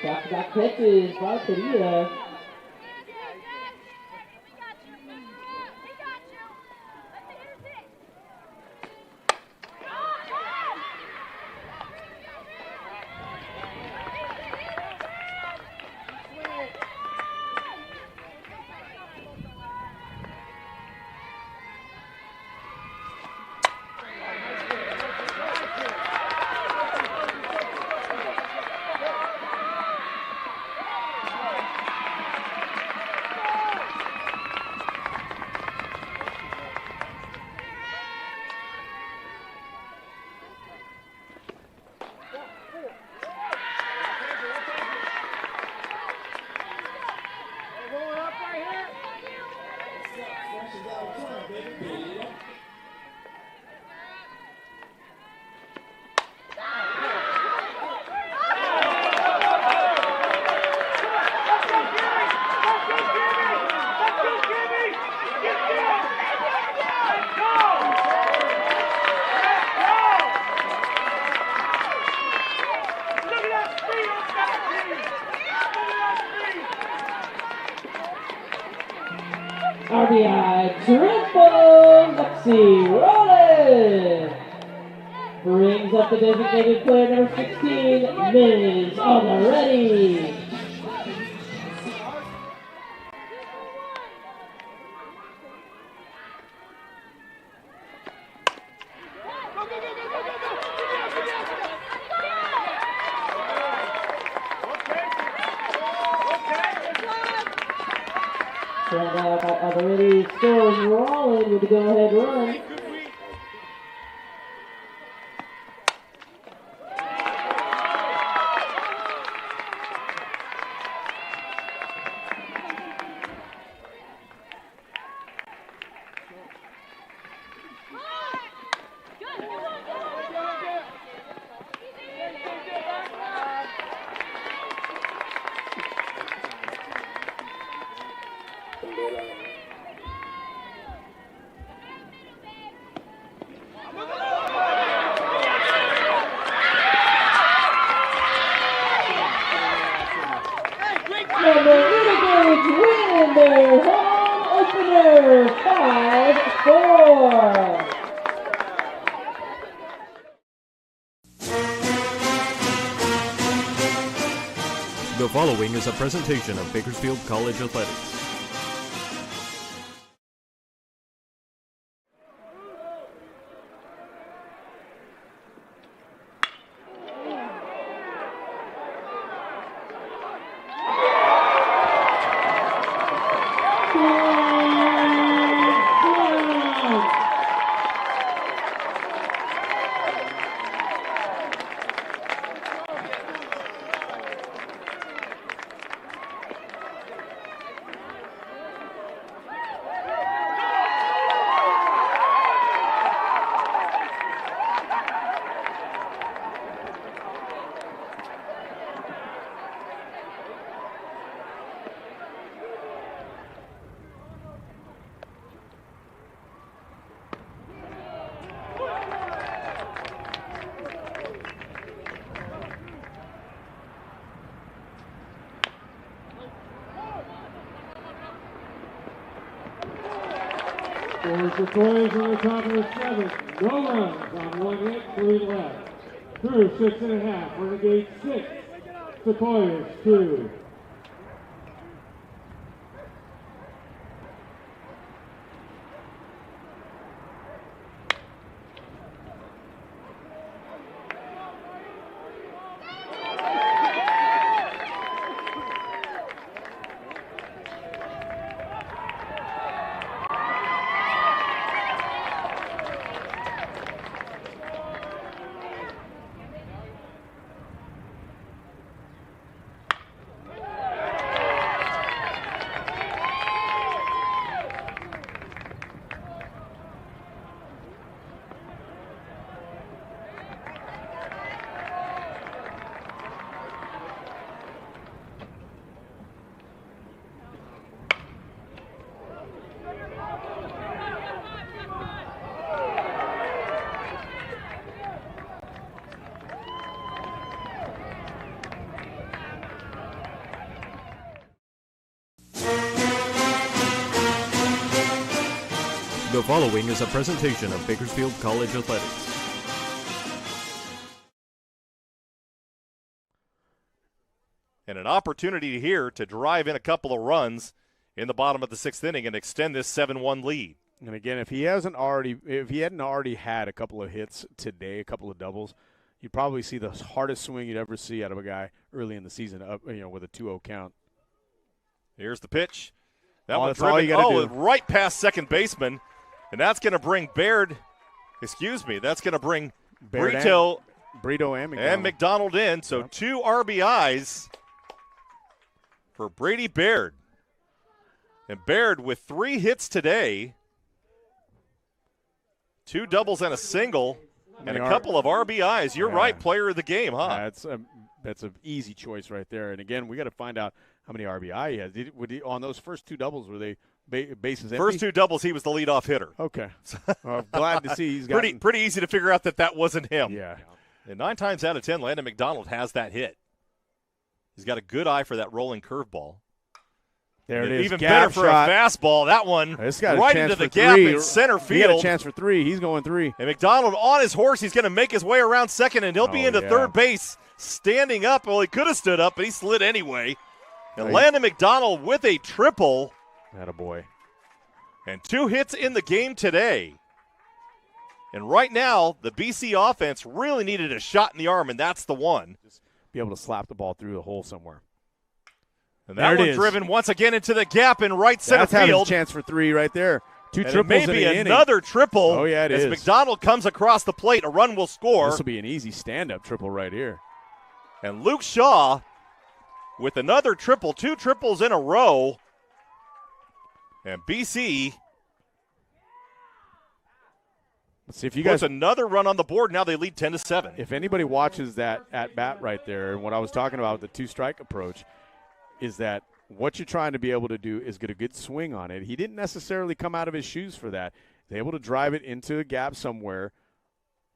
Back-to-back catches by Padilla. RBI triple, Lexi rolling. Brings up the designated player number 16, Ms. Already. Already scores rolling with the go-ahead run. Their home opener, 5-4. The following is a presentation of Bakersfield College Athletics. Scores the Toys on the top of the seventh. No runs on 1 hit, 3 left. Through 6.5. Renegade 6. Sequoias 2. The following is a presentation of Bakersfield College Athletics. And an opportunity here to drive in a couple of runs in the bottom of the sixth inning and extend this 7-1 lead. And again, if he hadn't already had a couple of hits today, a couple of doubles, you'd probably see the hardest swing you'd ever see out of a guy early in the season, with a 2-0 count. Here's the pitch. That one That's all you driven, gotta do. right past second baseman, and that's going to bring that's going to bring Brito and McDonald in. So 2 RBIs for Brady Baird. And Baird with 3 hits today, 2 doubles and a single, and a couple of RBIs. You're right, player of the game, huh? That's an easy choice right there. And again, we got to find out how many RBI he has. On those first 2 doubles, were they bases empty? First 2 doubles, he was the leadoff hitter. Okay. Well, I'm glad to see he's got pretty easy to figure out that wasn't him. Yeah. And 9 times out of 10, Landon McDonald has that hit. He's got a good eye for that rolling curveball. There it is. Even gap better for shot. a fastball. That one right into the gap in center field. He got a chance for 3. He's going 3. And McDonald on his horse. He's going to make his way around second, and he'll be into third base standing up. Well, he could have stood up, but he slid anyway. And Landon McDonald with a triple. Attaboy. And 2 hits in the game today. And right now, the BC offense really needed a shot in the arm, and that's the one. Just be able to slap the ball through the hole somewhere. And that one driven once again into the gap in right center field. That's having a chance for 3 right there. 2 and triples it may be in an another inning. triple. Oh, yeah, it as is. McDonald comes across the plate, a run will score. This will be an easy stand-up triple right here. And Luke Shaw with another triple, 2 triples in a row. And BC Let's see if you puts guys another run on the board. Now they lead 10-7. If anybody watches that at bat right there, and what I was talking about with the 2-strike approach, is that what you're trying to be able to do is get a good swing on it. He didn't necessarily come out of his shoes for that. He's able to drive it into a gap somewhere.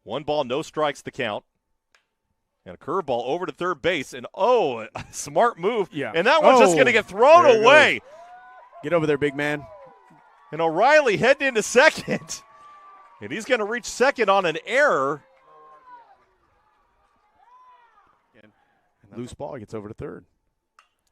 1 ball, no strikes the count. And a curveball over to third base. And, a smart move. Yeah. And that one's just going to get thrown away. Get over there, big man. And O'Reilly heading into second. And he's going to reach second on an error. And loose ball gets over to third.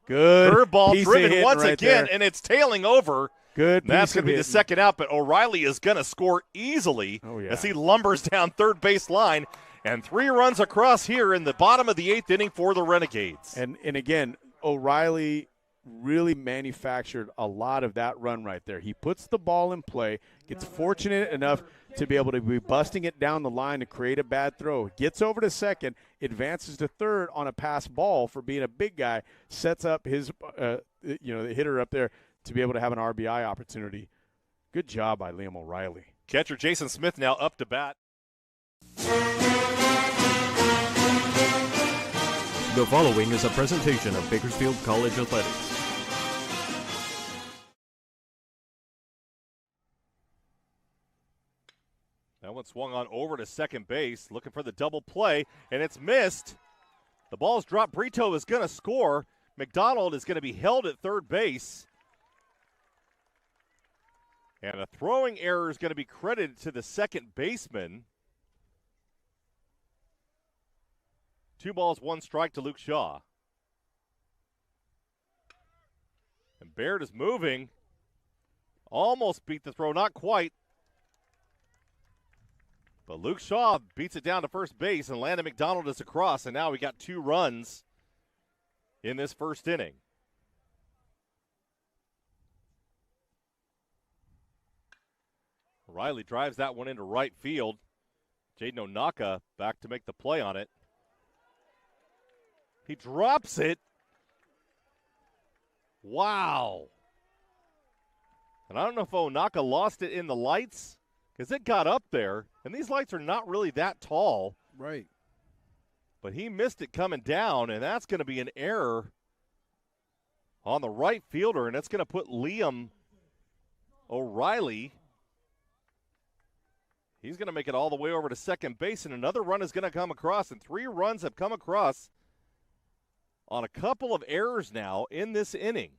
Good. Curveball driven once right again, there. and it's tailing over. Good. That's going to be the second out, but O'Reilly is going to score easily as he lumbers down third base line. And 3 runs across here in the bottom of the 8th inning for the Renegades. And again, O'Reilly really manufactured a lot of that run right there. He puts the ball in play, gets fortunate enough to be able to be busting it down the line to create a bad throw. Gets over to second, advances to third on a pass ball for being a big guy, sets up his, the hitter up there to be able to have an RBI opportunity. Good job by Liam O'Reilly. Catcher Jason Smith now up to bat. The following is a presentation of Bakersfield College Athletics. That one swung on over to second base, looking for the double play, and it's missed. The ball's dropped. Brito is going to score. McDonald is going to be held at third base. And a throwing error is going to be credited to the second baseman. 2 balls, 1 strike to Luke Shaw. And Baird is moving. Almost beat the throw, not quite. But Luke Shaw beats it down to first base, and Landon McDonald is across, and now we got 2 runs in this first inning. Riley drives that one into right field. Jaden Onaka back to make the play on it. He drops it. Wow. And I don't know if Onaka lost it in the lights, because it got up there, and these lights are not really that tall. Right. But he missed it coming down, and that's going to be an error on the right fielder, and it's going to put Liam O'Reilly. He's going to make it all the way over to second base, and another run is going to come across, and 3 runs have come across on a couple of errors now in this inning.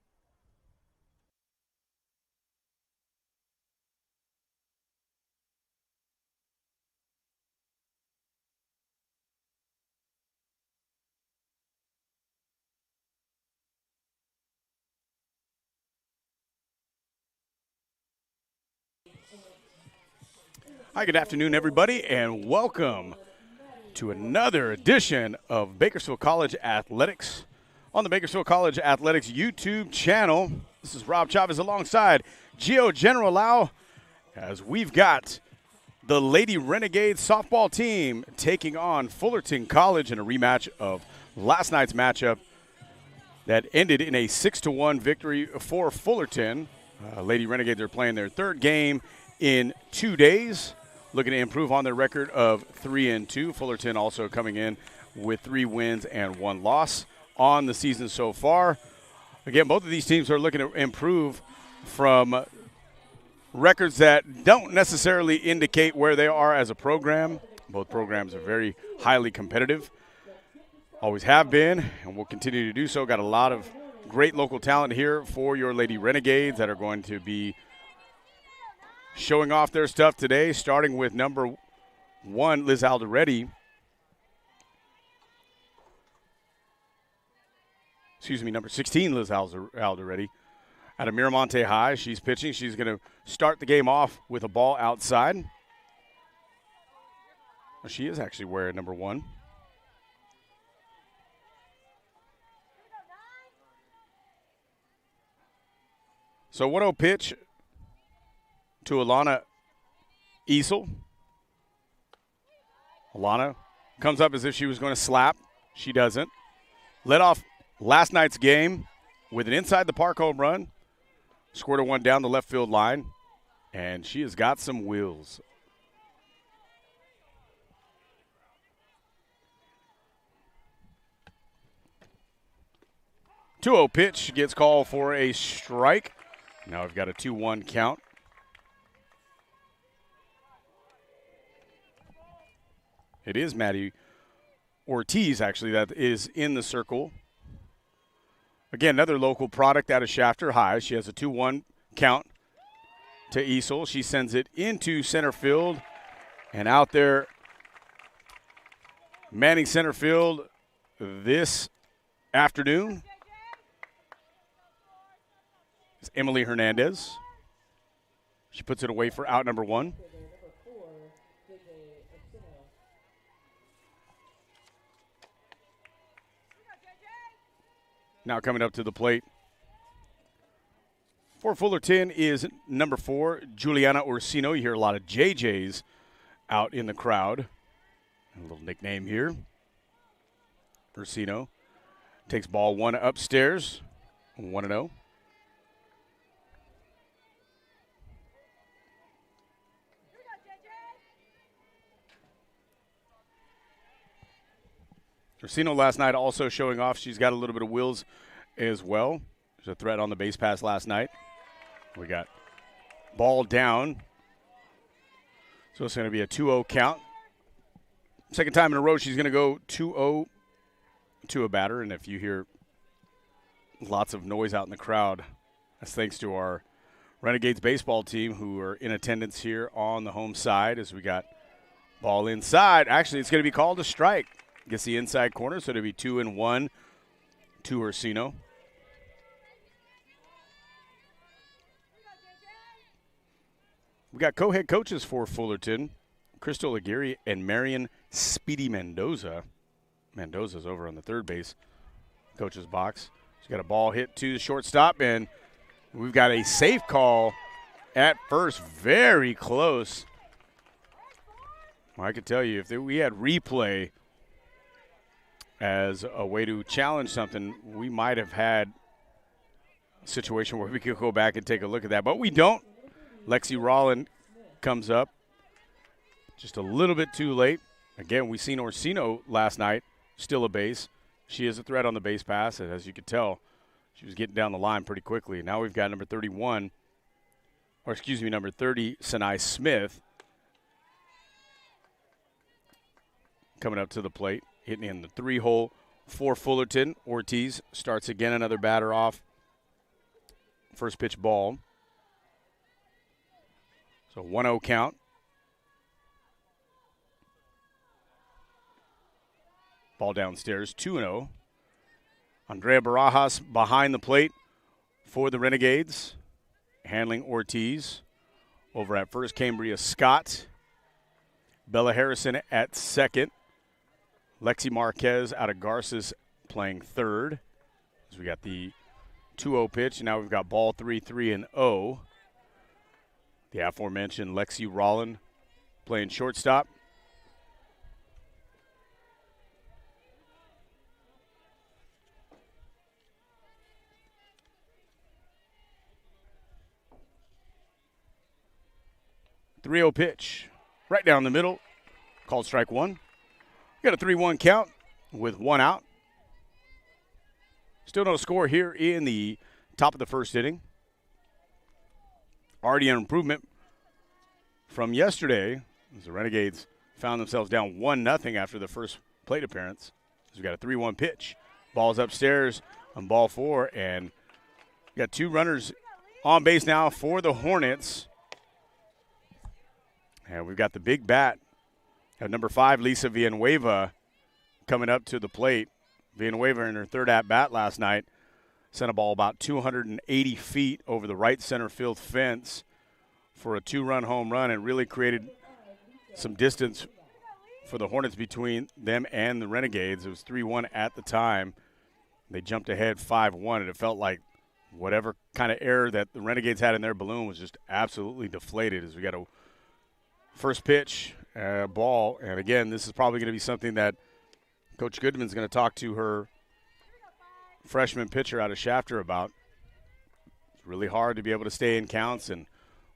Hi, good afternoon, everybody, and welcome to another edition of Bakersfield College Athletics on the Bakersfield College Athletics YouTube channel. This is Rob Chavez alongside Gio General Lau, as we've got the Lady Renegades softball team taking on Fullerton College in a rematch of last night's matchup that ended in a 6-1 victory for Fullerton. Lady Renegades are playing their third game in 2 days, looking to improve on their record of 3-2. Fullerton also coming in with 3 wins and 1 loss on the season so far. Again, both of these teams are looking to improve from records that don't necessarily indicate where they are as a program. Both programs are very highly competitive, always have been, and will continue to do so. Got a lot of great local talent here for your Lady Renegades that are going to be showing off their stuff today, starting with number 1, Liz Alderetti. Number 16, Liz Alderetti out of Miramonte High. She's pitching. She's going to start the game off with a ball outside. Well, she is actually wearing number 1. So 1-0 pitch to Alana Easel. Alana comes up as if she was going to slap. She doesn't. Led off last night's game with an inside the park home run. Scored a 1 down the left field line. And she has got some wheels. (2-0) pitch gets called for a strike. Now we've got a 2-1 count. It is Maddie Ortiz, actually, that is in the circle. Again, another local product out of Shafter High. She has a 2-1 count to Easel. She sends it into center field. And out there, manning center field this afternoon is Emily Hernandez. She puts it away for out number 1. Now coming up to the plate for Fullerton is number 4, Juliana Orsino. You hear a lot of JJs out in the crowd. A little nickname here. Orsino takes ball 1 upstairs, 1-0. Orsino last night also showing off. She's got a little bit of wheels as well. There's a threat on the base pass last night. We got ball down. So it's going to be a 2-0 count. Second time in a row she's going to go 2-0 to a batter. And if you hear lots of noise out in the crowd, that's thanks to our Renegades baseball team who are in attendance here on the home side as we got ball inside. Actually, it's going to be called a strike. Gets the inside corner, so it'll be 2-1 to Orsino. We got co-head coaches for Fullerton, Crystal Aguirre and Marion Speedy Mendoza. Mendoza's over on the third base coach's box. She's got a ball hit to the shortstop, and we've got a safe call at first, very close. Well, I can tell you, if we had replay as a way to challenge something, we might have had a situation where we could go back and take a look at that. But we don't. Lexi Rollin comes up just a little bit too late. Again, we seen Orsino last night, still a base. She is a threat on the base pass, and as you could tell, she was getting down the line pretty quickly. Now we've got number 30, Sinai Smith, coming up to the plate. Hitting in the 3-hole for Fullerton. Ortiz starts again, another batter off. First pitch ball. So 1-0 count. Ball downstairs, 2-0. Andrea Barajas behind the plate for the Renegades. Handling Ortiz. Over at first, Cambria Scott Bella Harrison at second. Lexi Marquez out of Garces playing third. So we got the 2-0 pitch, and now we've got ball 3-3 and 0. The aforementioned Lexi Rollin playing shortstop. .3-0 pitch, right down the middle, called strike one. Got a 3-1 count with one out. Still no score here in the top of the first inning. Already an improvement from yesterday as the Renegades found themselves down 1-0 after the first plate appearance. So we got a 3-1 pitch. Ball's upstairs on ball 4, and we got 2 runners on base now for the Hornets. And we've got the big bat at number 5, Lisa Villanueva, coming up to the plate. Villanueva in her third at-bat last night sent a ball about 280 feet over the right center field fence for a 2-run home run and really created some distance for the Hornets between them and the Renegades. It was 3-1 at the time. They jumped ahead 5-1, and it felt like whatever kind of error that the Renegades had in their balloon was just absolutely deflated as we got a first pitch, ball. And, again, this is probably going to be something that Coach Goodman's going to talk to her freshman pitcher out of Shafter about. It's really hard to be able to stay in counts and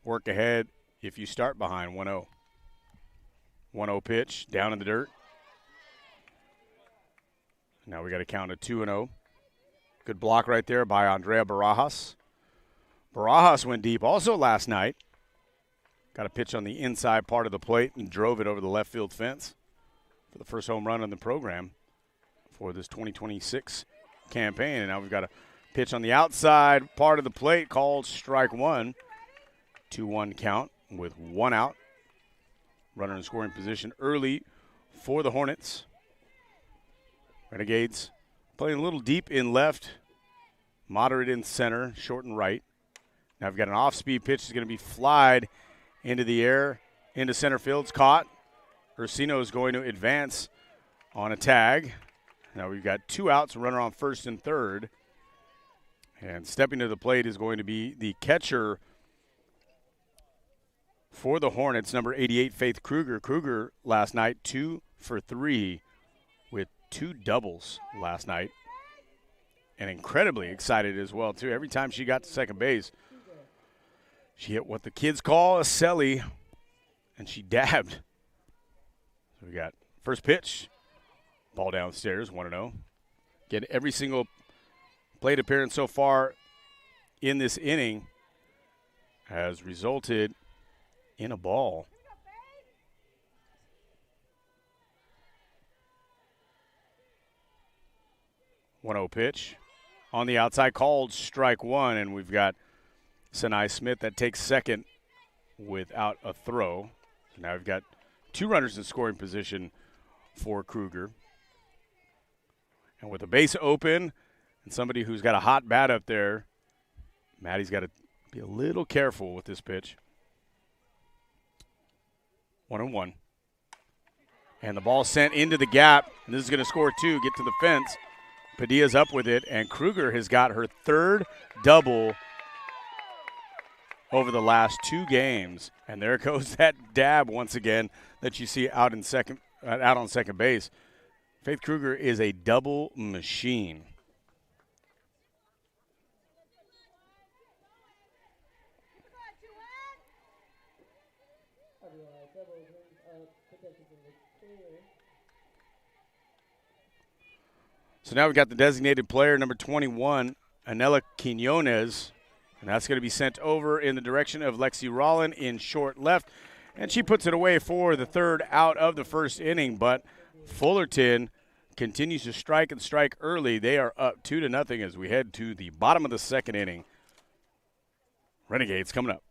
work ahead if you start behind 1-0. 1-0 pitch, down in the dirt. Now we got to count a 2-0. Good block right there by Andrea Barajas. Barajas went deep also last night. Got a pitch on the inside part of the plate and drove it over the left field fence for the first home run in the program for this 2026 campaign. And now we've got a pitch on the outside part of the plate called strike one. 2-1 count with one out. Runner in scoring position early for the Hornets. Renegades playing a little deep in left, moderate in center, short and right. Now we've got an off-speed pitch that's going to be flied into the air, into center field. It's caught. Ursino is going to advance on a tag. Now we've got 2 outs, a runner on first and third. And stepping to the plate is going to be the catcher for the Hornets, number 88, Faith Kruger. Kruger last night 2 for 3 with 2 doubles last night. And incredibly excited as well, too. Every time she got to second base, she hit what the kids call a celly, and she dabbed. So we got first pitch, ball downstairs, 1-0. Again, every single plate appearance so far in this inning has resulted in a ball. .1-0 pitch on the outside, called strike one, and we've got Sinai Smith that takes second without a throw. So now we've got 2 runners in scoring position for Kruger. And with the base open and somebody who's got a hot bat up there, Maddie's got to be a little careful with this pitch. 1-1. And the ball sent into the gap, and this is going to score 2, get to the fence. Padilla's up with it, and Kruger has got her 3rd double over the last 2 games. And there goes that dab once again that you see out on second base. Faith Kruger is a double machine. So now we've got the designated player, number 21, Anela Quinones. And that's going to be sent over in the direction of Lexi Rollin in short left. And she puts it away for the 3rd out of the first inning. But Fullerton continues to strike and strike early. They are up 2-0 as we head to the bottom of the 2nd inning. Renegades coming up.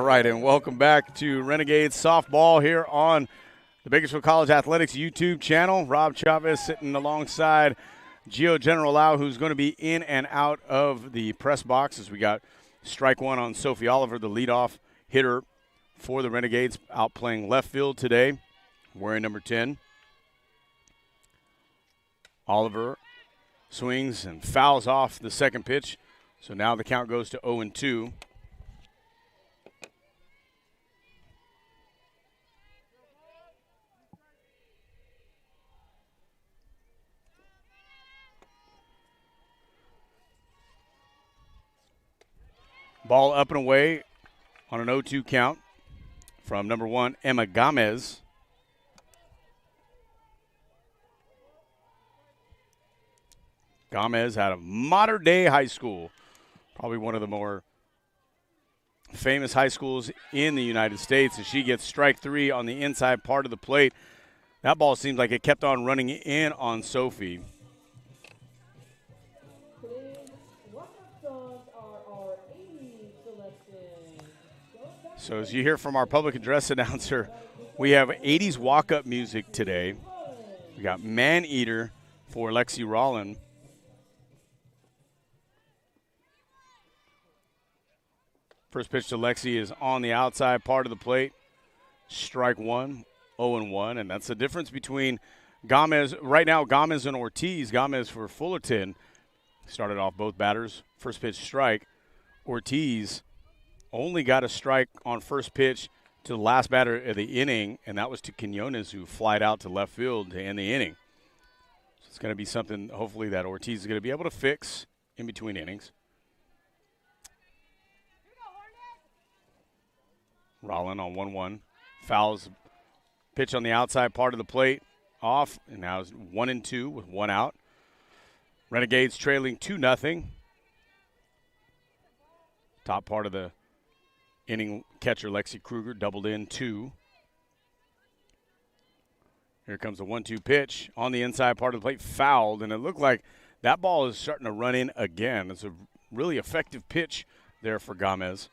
right, and welcome back to Renegades softball here on the Bakersfield College Athletics YouTube channel. Rob Chavez sitting alongside Gio General Lau, who's going to be in and out of the press box as we got strike one on Sophie Oliver, the leadoff hitter for the Renegades, out playing left field today, wearing number 10. Oliver swings and fouls off the second pitch, so now the count goes to 0-2. Ball up and away on an 0-2 count from number 1, Emma Gomez. Gomez out of Modern Day High School, probably one of the more famous high schools in the United States, and she gets strike 3 on the inside part of the plate. That ball seems like it kept on running in on Sophie. So as you hear from our public address announcer, we have 80s walk-up music today. We got Man Eater for Lexi Rollin. First pitch to Lexi is on the outside part of the plate. Strike 1, 0-1, and that's the difference between Gomez. Right now, Gomez and Ortiz. Gomez for Fullerton started off both batters. First pitch strike. Ortiz only got a strike on first pitch to the last batter of the inning, and that was to Quinones, who flied out to left field to end the inning. So it's going to be something, hopefully, that Ortiz is going to be able to fix in between innings. Rollin on 1-1. Fouls pitch on the outside part of the plate off, and now it's 1-2 with one out. Renegades trailing 2-0. Top part of the inning, catcher Lexi Kruger doubled in 2. Here comes the 1-2 pitch on the inside part of the plate, fouled, and it looked like that ball is starting to run in again. It's a really effective pitch there for Gomez.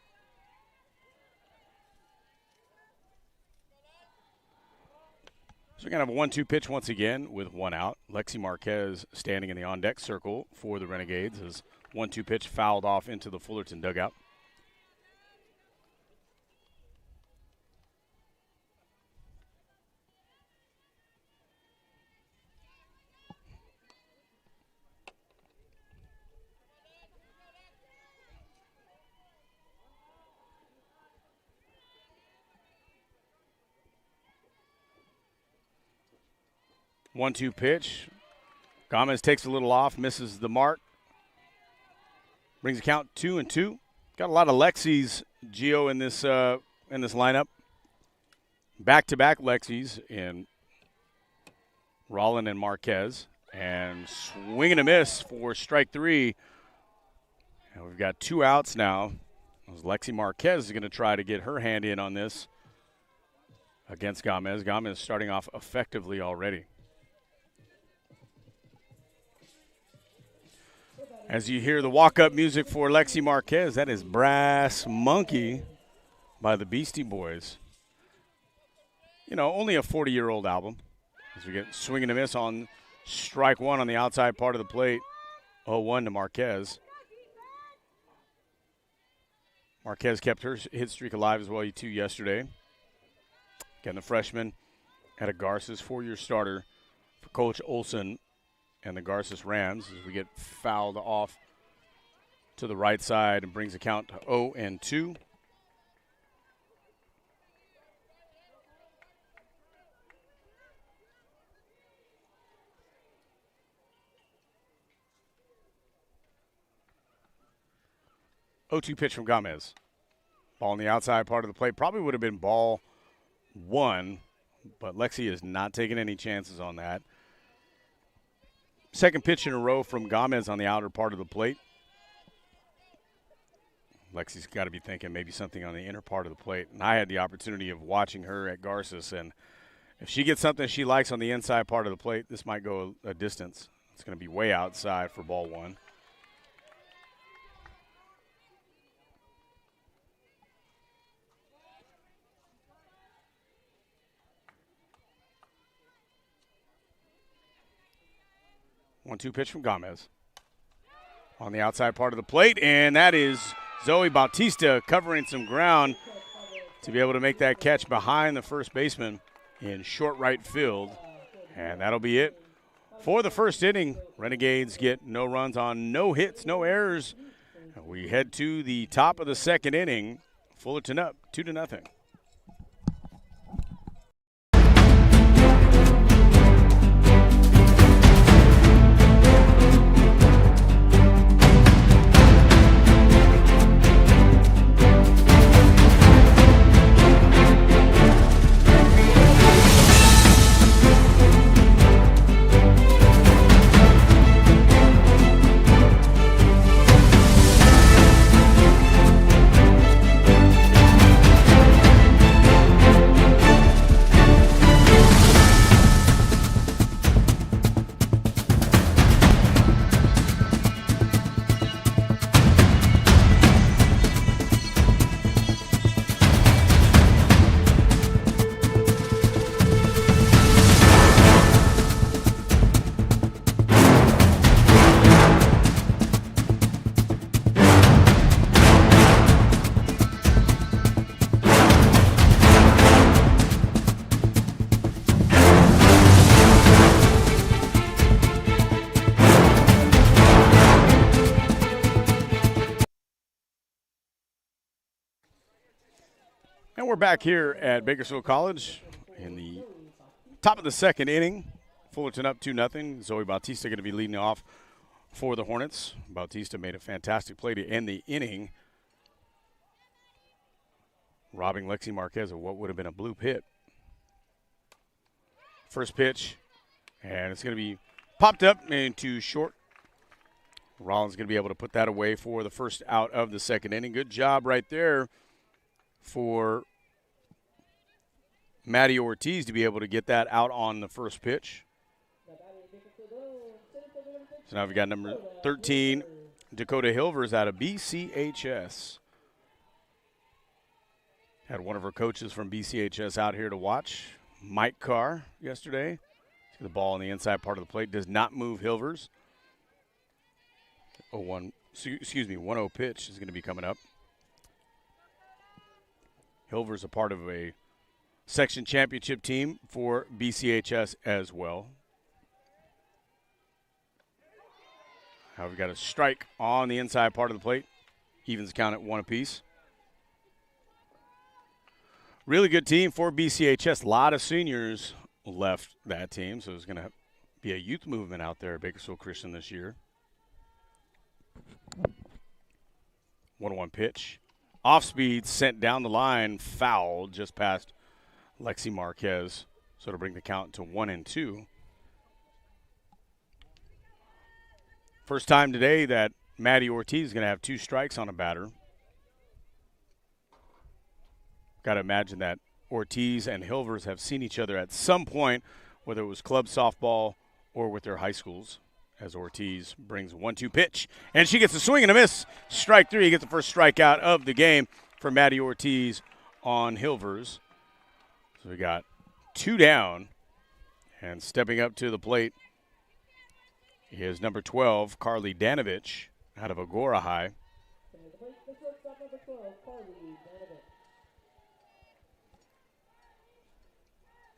So we're going to have a 1-2 pitch once again with one out. Lexi Marquez standing in the on-deck circle for the Renegades as 1-2 pitch fouled off into the Fullerton dugout. One-two pitch. Gomez takes a little off, misses the mark. Brings the count 2-2. Got a lot of Lexis, Gio, in this lineup. Back-to-back Lexis in Rollin and Marquez. And swing and a miss for strike 3. And we've got 2 outs now. As Lexi Marquez is going to try to get her hand in on this against Gomez. Gomez starting off effectively already. As you hear the walk-up music for Lexi Marquez, that is Brass Monkey by the Beastie Boys. You know, only a 40-year-old album. As we get swing and a miss on strike 1 on the outside part of the plate. 0-1 to Marquez. Marquez kept her hit streak alive as well, too, yesterday. Again, the freshman at a Garces, 4-year starter for Coach Olson and the Garces Rams, as we get fouled off to the right side and brings the count to 0-2. O2 pitch from Gomez. Ball on the outside part of the plate. Probably would have been ball 1, but Lexi is not taking any chances on that. Second pitch in a row from Gomez on the outer part of the plate. Lexi's got to be thinking maybe something on the inner part of the plate. And I had the opportunity of watching her at Garces, and if she gets something she likes on the inside part of the plate, this might go a distance. It's going to be way outside for ball 1. 1-2 pitch from Gomez. On the outside part of the plate, and that is Zoe Bautista covering some ground to be able to make that catch behind the first baseman in short right field. And that'll be it for the first inning. Renegades get no runs on no hits, no errors. We head to the top of the second inning. Fullerton up 2-0. And we're back here at Bakersfield College in the top of the second inning. Fullerton up 2-0. Zoe Bautista going to be leading off for the Hornets. Bautista made a fantastic play to end the inning, robbing Lexi Marquez of what would have been a blue hit. First pitch, and it's going to be popped up into short. Rollins going to be able to put that away for the first out of the second inning. Good job right there for Maddie Ortiz to be able to get that out on the first pitch. So now we've got number 13, Dakota Hilvers out of BCHS. Had one of her coaches from BCHS out here to watch, Mike Carr, yesterday. See the ball on the inside part of the plate. Does not move Hilvers. 1-0 pitch is going to be coming up. Hilver's a part of a section championship team for BCHS as well. Now we've got a strike on the inside part of the plate. Evens count at 1 apiece. Really good team for BCHS. A lot of seniors left that team, so there's going to be a youth movement out there at Bakersfield Christian this year. 1-1 pitch. Off speed, sent down the line, foul just past Lexi Marquez. So to bring the count to 1-2. First time today that Maddie Ortiz is going to have 2 strikes on a batter. Got to imagine that Ortiz and Hilvers have seen each other at some point, whether it was club softball or with their high schools. As Ortiz brings 1-2 pitch, and she gets a swing and a miss. Strike 3, gets the first strikeout of the game for Maddie Ortiz on Hilvers. So we got 2 down, and stepping up to the plate is number 12, Carly Danovich, out of Agora High.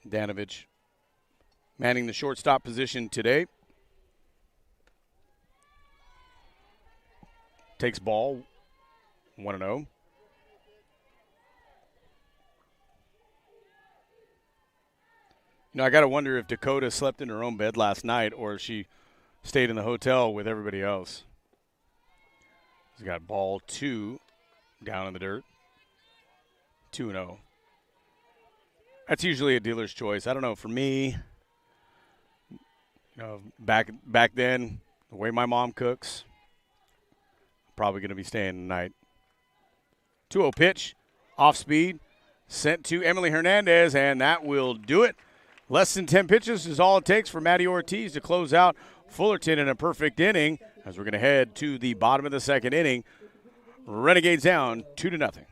Danovich manning the shortstop position today. Takes ball, 1-0. I got to wonder if Dakota slept in her own bed last night or if she stayed in the hotel with everybody else. He's got ball 2 down in the dirt. 2-0. That's usually a dealer's choice. I don't know. For me, back then, the way my mom cooks, probably going to be staying tonight. 2-0 pitch, off speed, sent to Emily Hernandez, and that will do it. Less than 10 pitches is all it takes for Maddie Ortiz to close out Fullerton in a perfect inning, as we're going to head to the bottom of the second inning. Renegades down 2-0.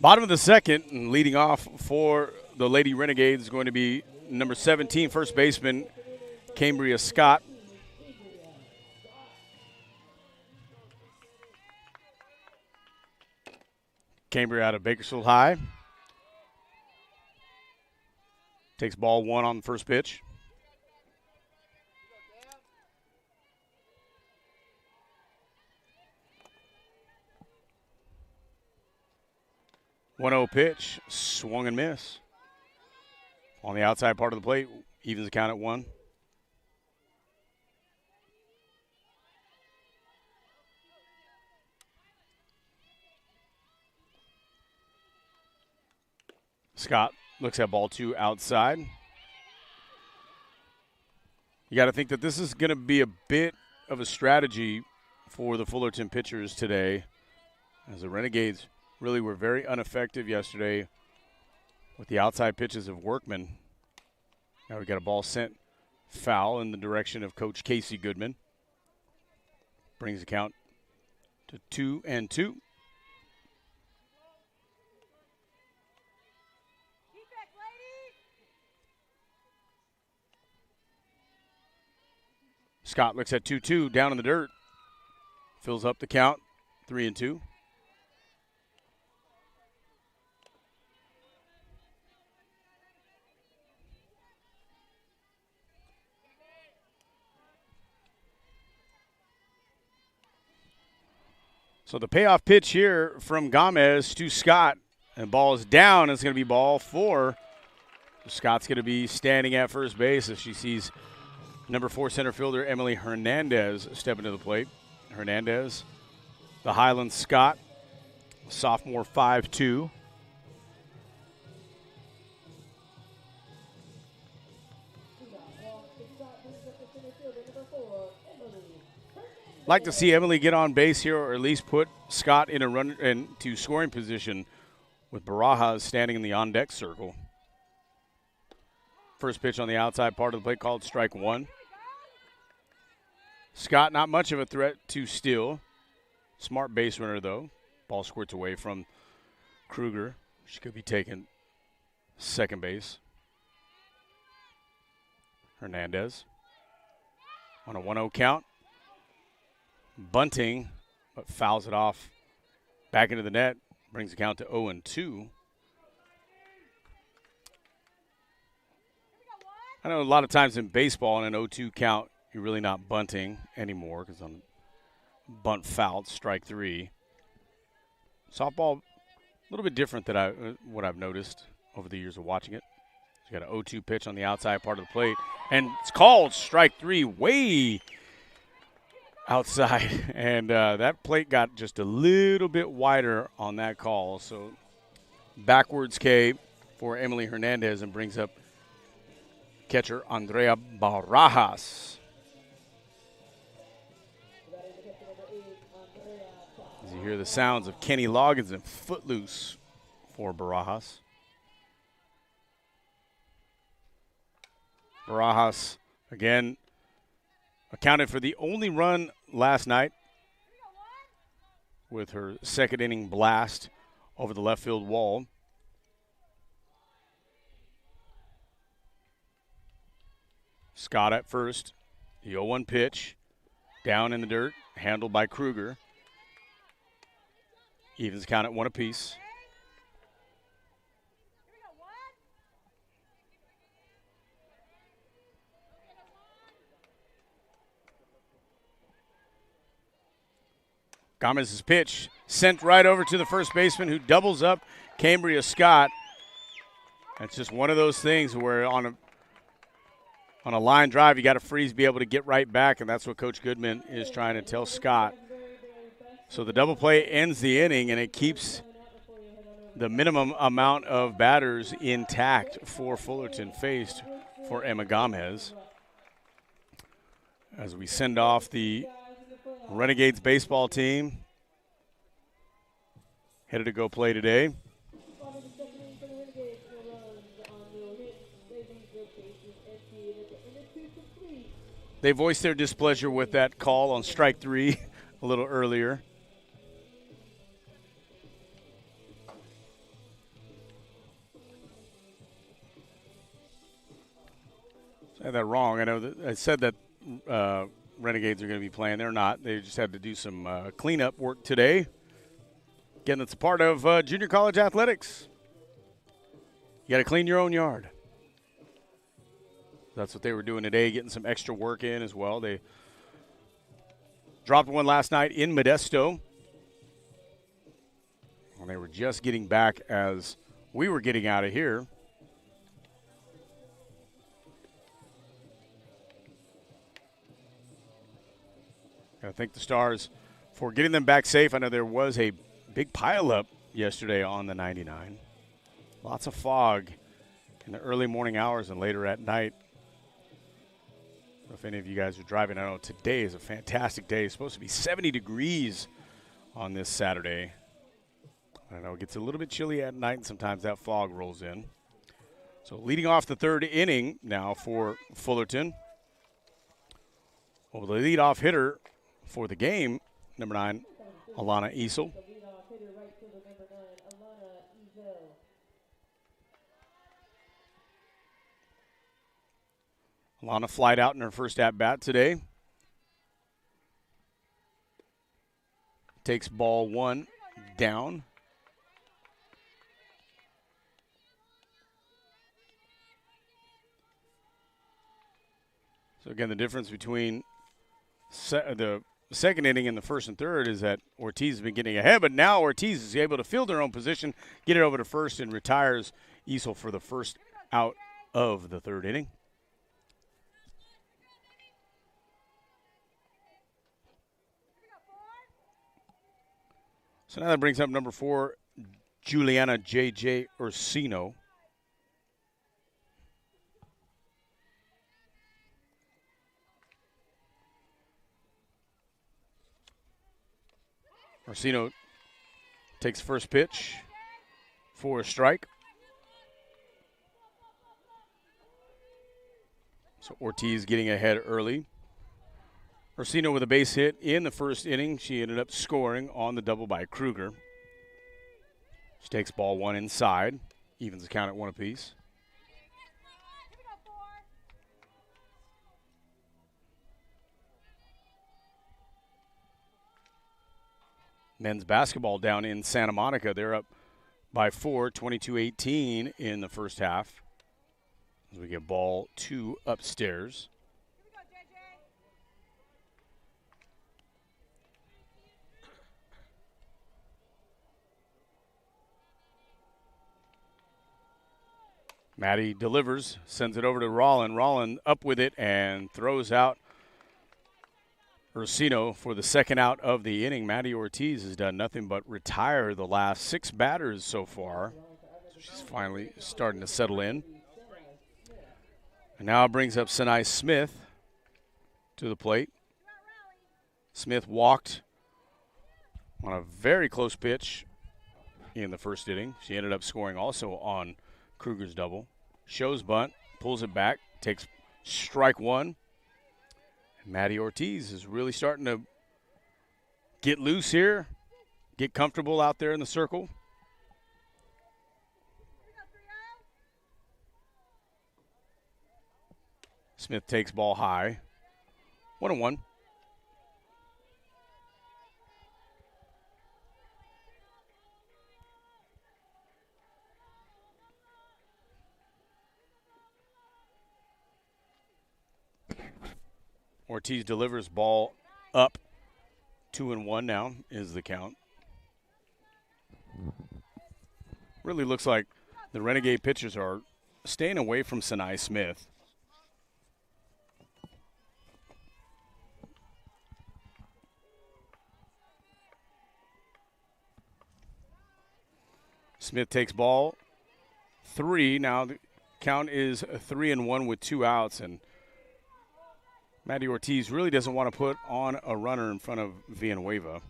Bottom of the second, and leading off for the Lady Renegades is going to be number 17, first baseman, Cambria Scott. Cambria out of Bakersfield High. Takes ball 1 on the first pitch. One 0 pitch, swung and miss. On the outside part of the plate, evens the count at 1. Scott looks at ball 2 outside. You got to think that this is going to be a bit of a strategy for the Fullerton pitchers today, as the Renegades really were very ineffective yesterday with the outside pitches of Workman. Now we got a ball sent foul in the direction of Coach Casey Goodman. Brings the count to 2-2. Scott looks at 2-2 down in the dirt. Fills up the count, 3-2. So the payoff pitch here from Gomez to Scott, and ball is down. It's going to be ball 4. Scott's going to be standing at first base as she sees number 4 center fielder Emily Hernandez step into the plate. Hernandez, the Highland Scott, sophomore, 5'2". Like to see Emily get on base here, or at least put Scott in a run into scoring position with Barajas standing in the on-deck circle. First pitch on the outside part of the plate called strike 1. Scott, not much of a threat to steal. Smart base runner, though. Ball squirts away from Kruger. She could be taking second base. Hernandez on a 1-0 count. Bunting, but fouls it off back into the net. Brings the count to 0-2. I know a lot of times in baseball in an 0-2 count, you're really not bunting anymore because on bunt foul, strike 3. Softball, a little bit different than what I've noticed over the years of watching it. You got an 0-2 pitch on the outside part of the plate, and it's called strike 3 way outside, and that plate got just a little bit wider on that call. So backwards K for Emily Hernandez, and brings up catcher Andrea Barajas. As you hear the sounds of Kenny Loggins and Footloose for Barajas. Barajas, again, accounted for the only run last night with her second inning blast over the left field wall. Scott at first. The 0-1 pitch. Down in the dirt. Handled by Kruger. Evens count at 1 apiece. Gomez's pitch sent right over to the first baseman, who doubles up Cambria Scott. It's just one of those things where on a line drive, you got to freeze, be able to get right back, and that's what Coach Goodman is trying to tell Scott. So the double play ends the inning, and it keeps the minimum amount of batters intact for Fullerton faced for Emma Gomez. As we send off the Renegades baseball team, headed to go play today. They voiced their displeasure with that call on strike 3 a little earlier. Said that wrong. I know that I said that Renegades are going to be playing. They're not. They just had to do some cleanup work today. Again, that's a part of junior college athletics. You got to clean your own yard. That's what they were doing today, getting some extra work in as well. They dropped one last night in Modesto. And they were just getting back as we were getting out of here. I thank the Stars for getting them back safe. I know there was a big pileup yesterday on the 99. Lots of fog in the early morning hours and later at night. If any of you guys are driving, I know today is a fantastic day. It's supposed to be 70 degrees on this Saturday. I know it gets a little bit chilly at night, and sometimes that fog rolls in. So leading off the third inning now for Fullerton. Well, the leadoff hitter for the game, number 9, Alana Easel. Alana flied out in her first at-bat today. Takes ball 1 down. So, again, the difference between the second inning and the first and third is that Ortiz has been getting ahead, but now Ortiz is able to field her own position, get it over to first, and retires Easel for the first out of the third inning. So now that brings up number 4, Juliana J.J. Ursino. Ursino takes first pitch for a strike. So Ortiz getting ahead early. Ursino with a base hit in the first inning. She ended up scoring on the double by Kruger. She takes ball 1 inside. Evens the count at 1 apiece. Men's basketball down in Santa Monica. They're up by 4, 22-18 in the first half. As we get ball 2 upstairs. Maddie delivers, sends it over to Rollin. Rollin up with it and throws out Ursino for the second out of the inning. Maddie Ortiz has done nothing but retire the last 6 batters so far. So she's finally starting to settle in. And now brings up Sinai Smith to the plate. Smith walked on a very close pitch in the first inning. She ended up scoring also on Kruger's double. Shows bunt, pulls it back, takes strike 1. And Maddie Ortiz is really starting to get loose here, get comfortable out there in the circle. Smith takes ball high. 1-1. Ortiz delivers ball up. 2-1 now is the count. Really looks like the Renegade pitchers are staying away from Sinai Smith. Smith takes ball 3. Now the count is 3-1 with 2 outs, and Maddie Ortiz really doesn't want to put on a runner in front of Villanueva.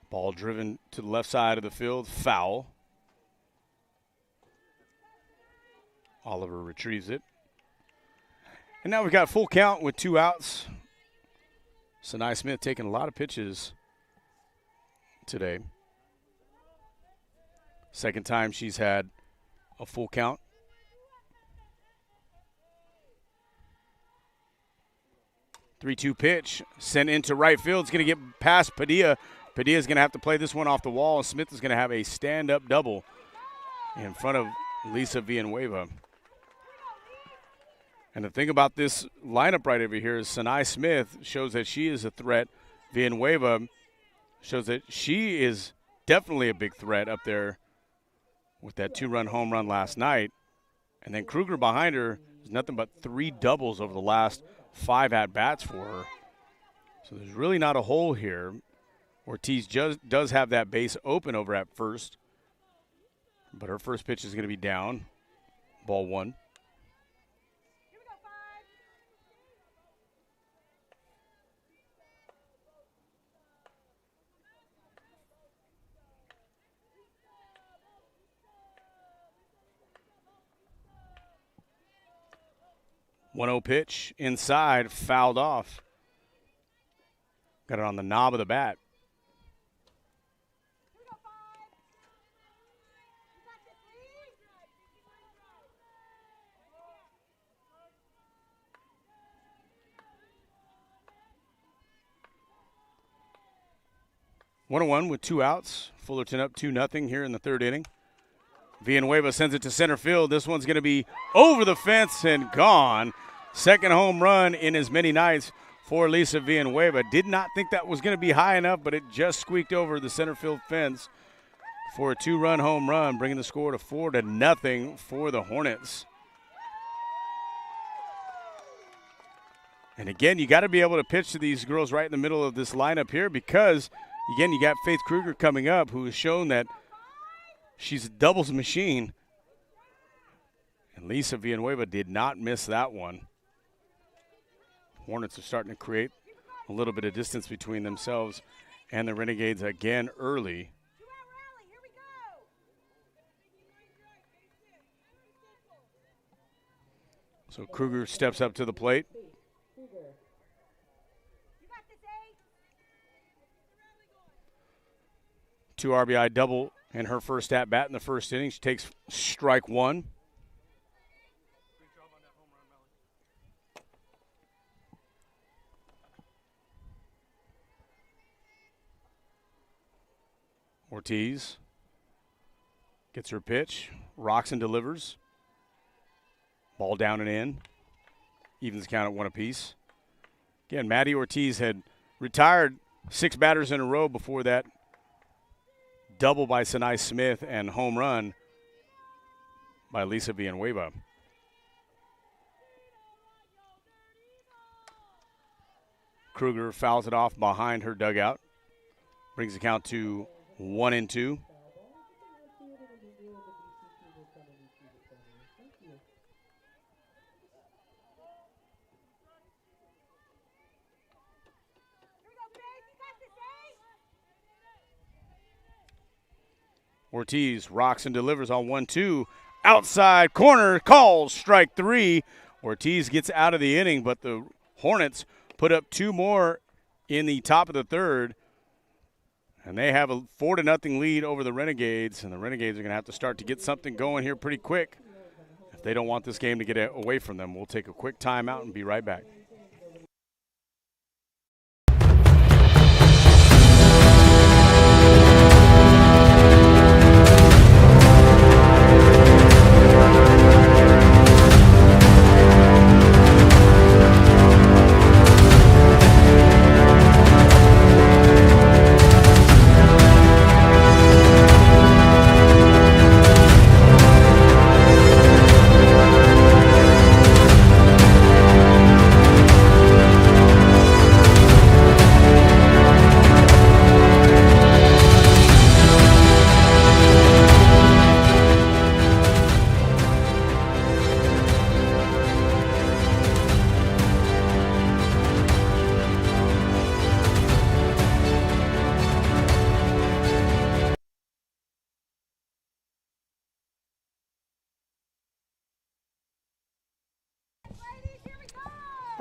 Ball driven to the left side of the field, foul. Oliver retrieves it. And now we've got full count with 2 outs. Sinai Smith taking a lot of pitches today. Second time she's had a full count. Three-two pitch sent into right field. It's going to get past Padilla. Padilla's going to have to play this one off the wall. Smith is going to have a stand-up double in front of Lisa Villanueva. And the thing about this lineup right over here is Sanai Smith shows that she is a threat. Villanueva shows that she is definitely a big threat up there with that two-run home run last night. And then Kruger behind her is nothing but 3 doubles over the last 5 at-bats for her. So there's really not a hole here. Ortiz just does have that base open over at first. But her first pitch is going to be down. Ball 1. One-zero pitch inside, fouled off. Got it on the knob of the bat. One-one with 2 outs. Fullerton up 2-0 here in the 3rd inning. Villanueva sends it to center field. This one's going to be over the fence and gone. Second home run in as many nights for Lisa Villanueva. Did not think that was going to be high enough, but it just squeaked over the center field fence for a 2-run home run, bringing the score to 4-0 for the Hornets. And again, you got to be able to pitch to these girls right in the middle of this lineup here because, again, you got Faith Kruger coming up, who has shown that she's a doubles machine. And Lisa Villanueva did not miss that one. Hornets are starting to create a little bit of distance between themselves and the Renegades again early. So Kruger steps up to the plate. Two RBI double in her first at-bat in the first inning. She takes strike 1. Ortiz gets her pitch, rocks and delivers. Ball down and in. Evens the count at 1 apiece. Again, Maddie Ortiz had retired 6 batters in a row before that double by Sanai Smith and home run by Lisa Villanueva. Kruger fouls it off behind her dugout. Brings the count to 1-2. Ortiz rocks and delivers on 1-2. Outside corner, calls strike 3. Ortiz gets out of the inning, but the Hornets put up 2 more in the top of the 3rd. And they have a 4-0 lead over the Renegades, and the Renegades are going to have to start to get something going here pretty quick if they don't want this game to get away from them. We'll take a quick timeout and be right back.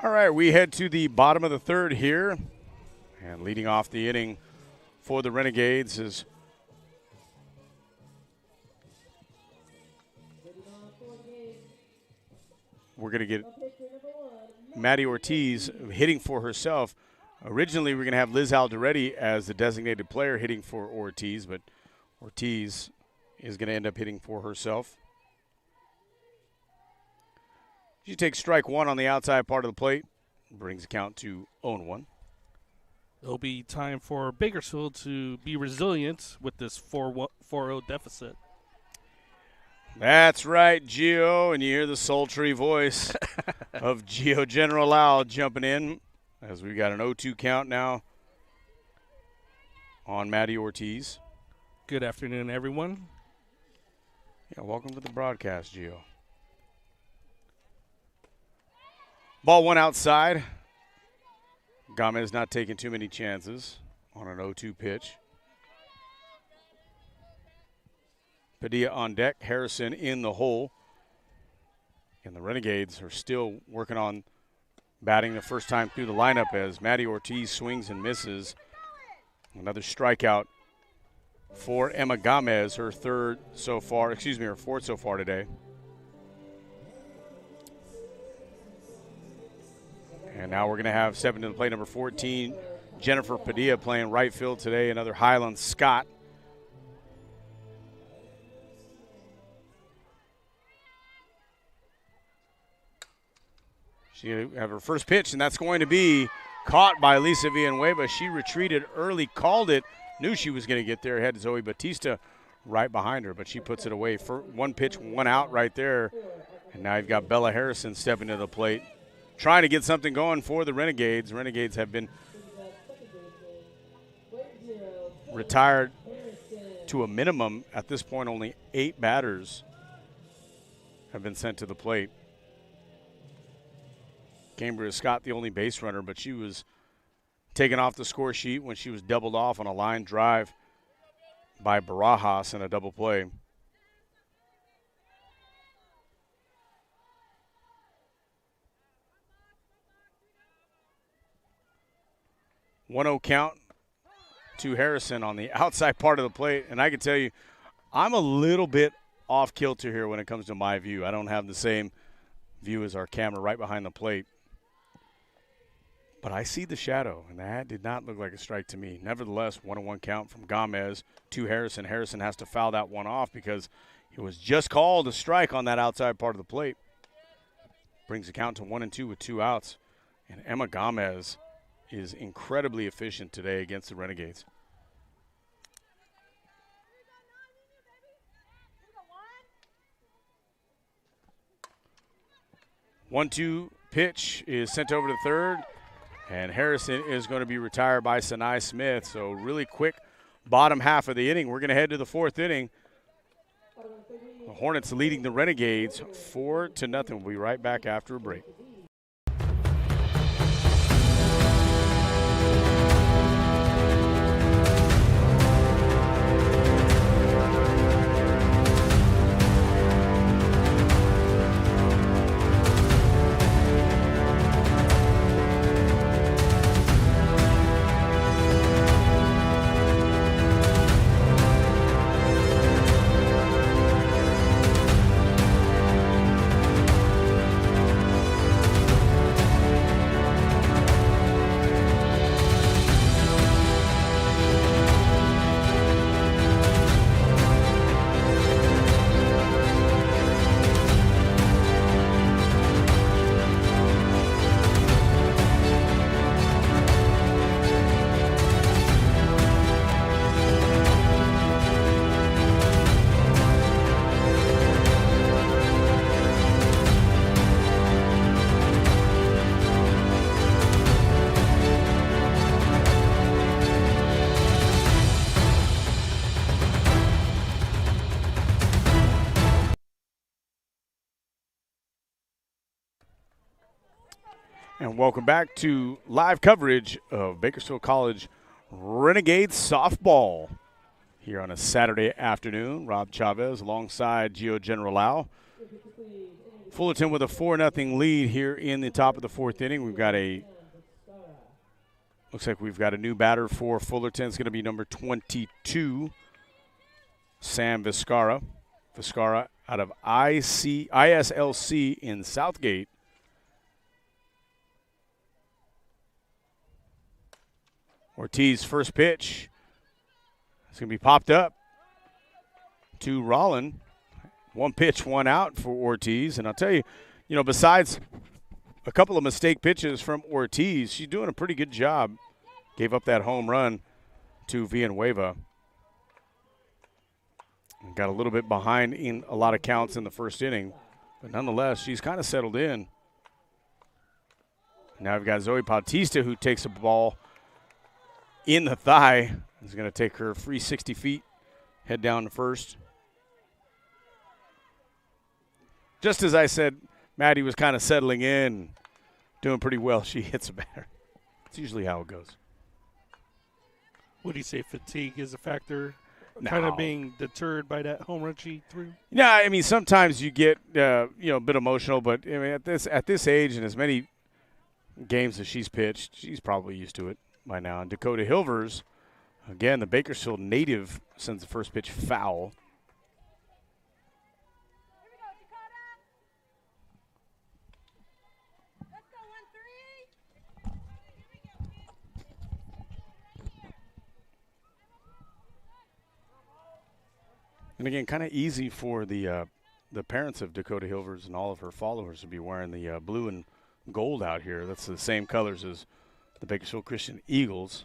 All right, we head to the bottom of the 3rd here. And leading off the inning for the Renegades is we're going to get Maddie Ortiz hitting for herself. Originally, we're going to have Liz Alderetti as the designated player hitting for Ortiz, but Ortiz is going to end up hitting for herself. She takes strike one on the outside part of the plate, brings the count to 0-1. It'll be time for Bakersfield to be resilient with this 4-0 deficit. That's right, Gio, and you hear the sultry voice of Gio General Lau jumping in as we got an 0-2 count now on Maddie Ortiz. Good afternoon, everyone. Yeah, welcome to the broadcast, Gio. Ball one outside. Gomez not taking too many chances on an 0-2 pitch. Padilla on deck, Harrison in the hole. And the Renegades are still working on batting the first time through the lineup as Maddie Ortiz swings and misses. Another strikeout for Emma Gomez, her fourth so far today. And now we're going to have stepping to the plate, number 14, Jennifer Padilla playing right field today, another Highland Scott. She'll have her first pitch, and that's going to be caught by Lisa Villanueva. She retreated early, called it, knew she was going to get there, had Zoe Batista right behind her, but she puts it away. For one pitch, one out right there. And now you've got Bella Harrison stepping to the plate, trying to get something going for the Renegades. Renegades have been retired to a minimum. At this point, only 8 batters have been sent to the plate. Cambria Scott, the only base runner, but she was taken off the score sheet when she was doubled off on a line drive by Barajas in a double play. One-0 count to Harrison on the outside part of the plate. And I can tell you, I'm a little bit off kilter here when it comes to my view. I don't have the same view as our camera right behind the plate. But I see the shadow, and that did not look like a strike to me. Nevertheless, 1-1 count from Gomez to Harrison. Harrison has to foul that one off because it was just called a strike on that outside part of the plate. Brings the count to 1-2 with 2 outs. And Emma Gomez is incredibly efficient today against the Renegades. One-two pitch is sent over to third, and Harrison is going to be retired by Sinai Smith. So really quick bottom half of the inning. We're going to head to the 4th inning. The Hornets leading the Renegades 4-0. We'll be right back after a break. And welcome back to live coverage of Bakersfield College Renegades softball here on a Saturday afternoon. Rob Chavez alongside Gio General Lau. Fullerton with a 4-0 lead here in the top of the 4th inning. Looks like we've got a new batter for Fullerton. It's going to be number 22, Sam Vizcarra. Vizcarra out of ISLC in Southgate. Ortiz, first pitch. It's going to be popped up to Rollin. One pitch, one out for Ortiz. And I'll tell you, besides a couple of mistake pitches from Ortiz, she's doing a pretty good job. Gave up that home run to Villanueva. Got a little bit behind in a lot of counts in the first inning. But nonetheless, she's kind of settled in. Now we've got Zoe Bautista, who takes a ball in the thigh. Is going to take her free 60 feet, head down to first. Just as I said, Maddie was kind of settling in, doing pretty well. She hits a batter. It's usually how it goes. Would you say fatigue is a factor? No. Kind of being deterred by that home run she threw? Yeah, I mean, sometimes you get a bit emotional, but I mean, at this age and as many games as she's pitched, she's probably used to it by now. And Dakota Hilvers, again, the Bakersfield native, sends the first pitch foul. And again, kind of easy for the parents of Dakota Hilvers and all of her followers to be wearing the blue and gold out here. That's the same colors as the Bakersfield Christian Eagles.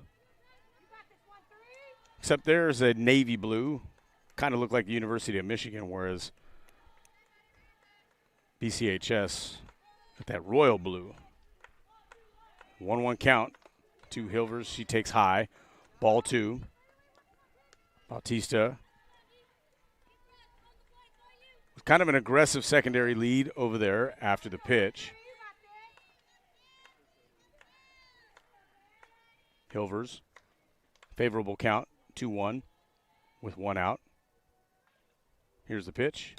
Except there's a navy blue. Kind of look like the University of Michigan, whereas BCHS got that royal blue. 1-1 count to Hilvers. She takes high. Ball 2. Bautista. Kind of an aggressive secondary lead over there after the pitch. Hilvers, favorable count, 2-1 with 1 out. Here's the pitch.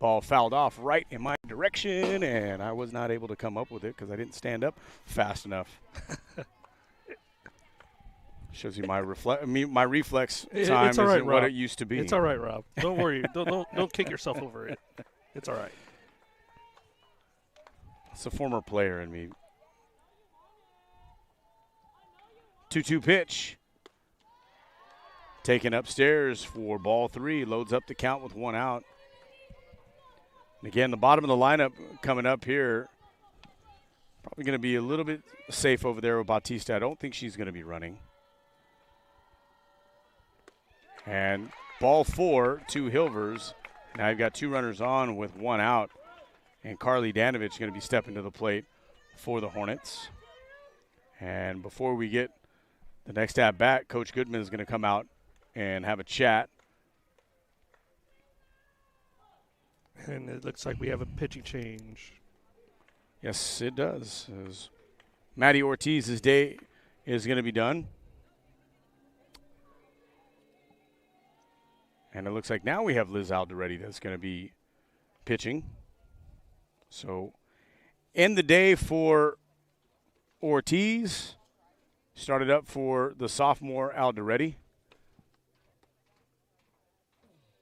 Ball fouled off right in my direction, and I was not able to come up with it because I didn't stand up fast enough. Shows you my reflex time it's all right, isn't Rob. what it used to be. It's all right, Rob. Don't worry. don't kick yourself over it. It's all right. It's a former player in me. 2-2 pitch. Taken upstairs for ball 3. Loads up the count with 1 out. And again, the bottom of the lineup coming up here. Probably going to be a little bit safe over there with Bautista. I don't think she's going to be running. And ball 4 to Hilvers. Now you've got 2 runners on with 1 out. And Carly Danovich is going to be stepping to the plate for the Hornets. And before we get the next at-bat, Coach Goodman is going to come out and have a chat. And it looks like we have a pitching change. Yes, it does. As Maddie Ortiz's day is going to be done. And it looks like now we have Liz Alderetti that's going to be pitching. So end the day for Ortiz. Started up for the sophomore Alderetti.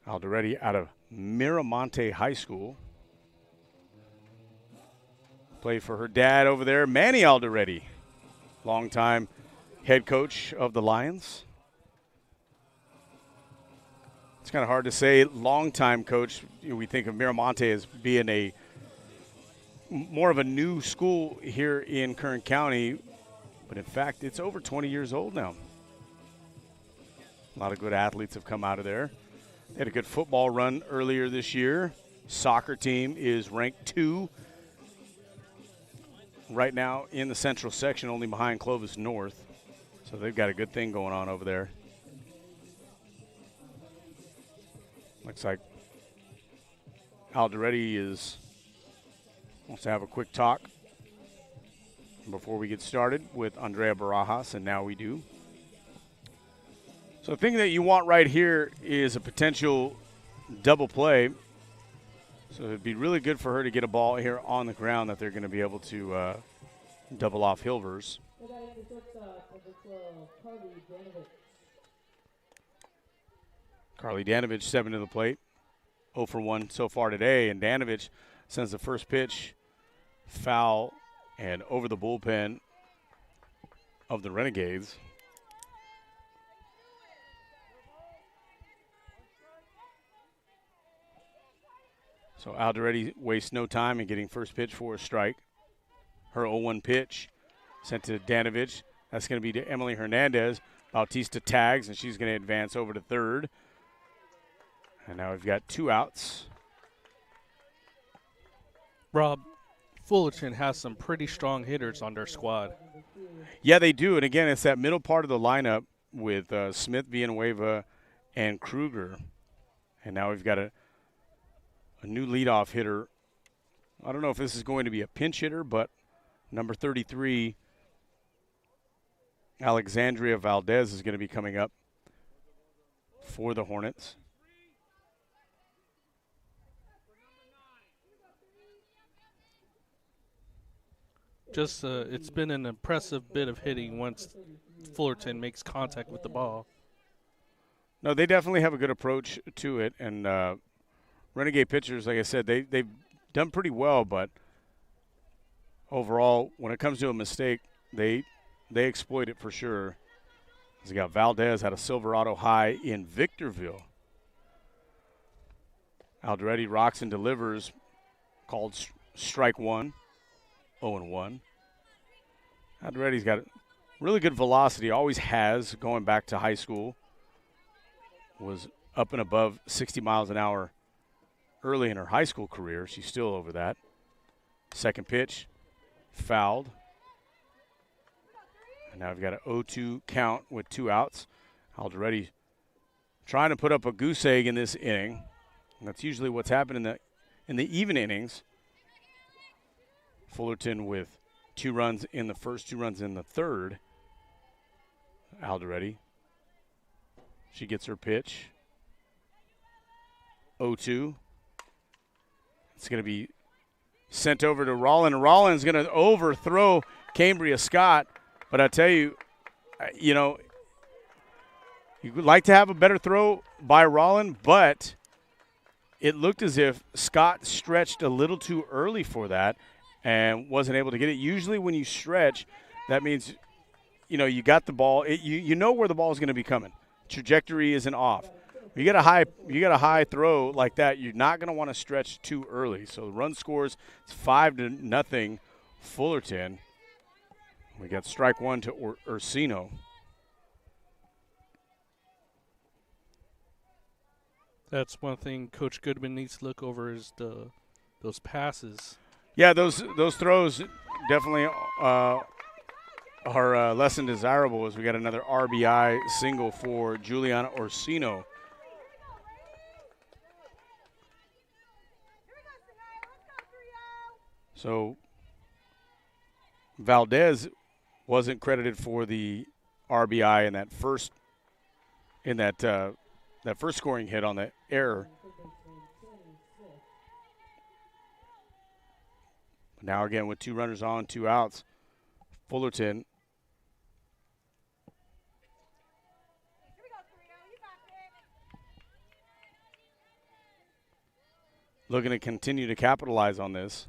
Alderetti out of Miramonte High School. Played for her dad over there, Manny Alderetti, longtime head coach of the Lions. It's kind of hard to say longtime coach. We think of Miramonte as being more of a new school here in Kern County, but in fact, it's over 20 years old now. A lot of good athletes have come out of there. They had a good football run earlier this year. Soccer team is ranked 2 right now in the Central section, only behind Clovis North. So they've got a good thing going on over there. Looks like Alderetti wants to have a quick talk before we get started with Andrea Barajas, and now we do. So the thing that you want right here is a potential double play. So it'd be really good for her to get a ball here on the ground that they're going to be able to double off Hilvers. Carly Danovich stepping to the plate. 0 for 1 so far today, and Danovich sends the first pitch foul and over the bullpen of the Renegades. So Alderetti wastes no time in getting first pitch for a strike. Her 0-1 pitch sent to Danovich. That's going to be to Emily Hernandez. Bautista tags, and she's going to advance over to third. And now we've got 2 outs. Rob, Fullerton has some pretty strong hitters on their squad. Yeah, they do. And, again, it's that middle part of the lineup with Smith, Villanueva, and Kruger. And now we've got a new leadoff hitter. I don't know if this is going to be a pinch hitter, but number 33, Alexandria Valdez, is going to be coming up for the Hornets. Just it's been an impressive bit of hitting once Fullerton makes contact with the ball. No, they definitely have a good approach to it. And Renegade pitchers, like I said, they've done pretty well. But overall, when it comes to a mistake, they exploit it for sure. They got Valdez out of Silverado High in Victorville. Alderetti rocks and delivers, called strike one, 0-1. Alderetti's got really good velocity, always has, going back to high school. Was up and above 60 miles an hour early in her high school career. She's still over that. Second pitch, fouled. And now we've got an 0-2 count with 2 outs. Alderetti trying to put up a goose egg in this inning. And that's usually what's happened in the even innings. Fullerton with 2 runs in the first, 2 runs in the third. Alderetti. She gets her pitch. 0-2. It's going to be sent over to Rollin. Rollin's going to overthrow Cambria Scott. But I tell you, you would like to have a better throw by Rollin, but it looked as if Scott stretched a little too early for that and wasn't able to get it. Usually when you stretch, that means, you got the ball. You know where the ball is going to be coming. Trajectory isn't off. You got a high throw like that, you're not going to want to stretch too early. So the run scores, it's 5-0 Fullerton. We got strike one to Ursino. That's one thing Coach Goodman needs to look over is those passes. Yeah, those throws definitely are less than desirable as we got another RBI single for Juliana Orsino. So Valdez wasn't credited for the RBI in that first scoring hit on the error. Now again with 2 runners on, 2 outs, Fullerton looking to continue to capitalize on this.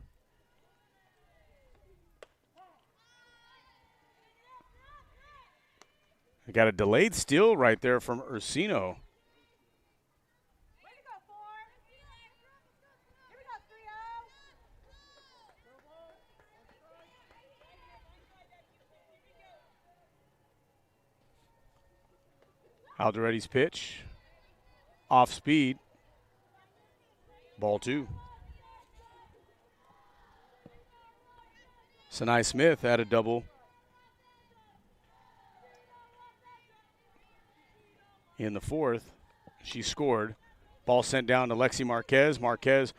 We got a delayed steal right there from Ursino. Alderetti's pitch, off speed, ball 2. Sanai Smith had a double in the 4th. She scored. Ball sent down to Lexi Marquez. Marquez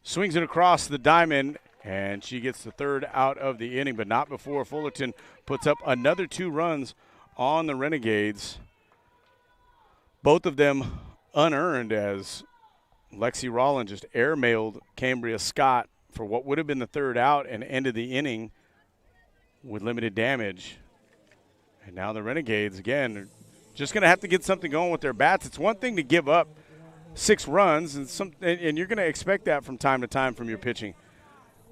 swings it across the diamond, and she gets the 3rd out of the inning, but not before Fullerton puts up another 2 runs on the Renegades. Both of them unearned as Lexi Rollin just airmailed Cambria Scott for what would have been the 3rd out and ended the inning with limited damage. And now the Renegades, again, are just going to have to get something going with their bats. It's one thing to give up 6 runs, and you're going to expect that from time to time from your pitching.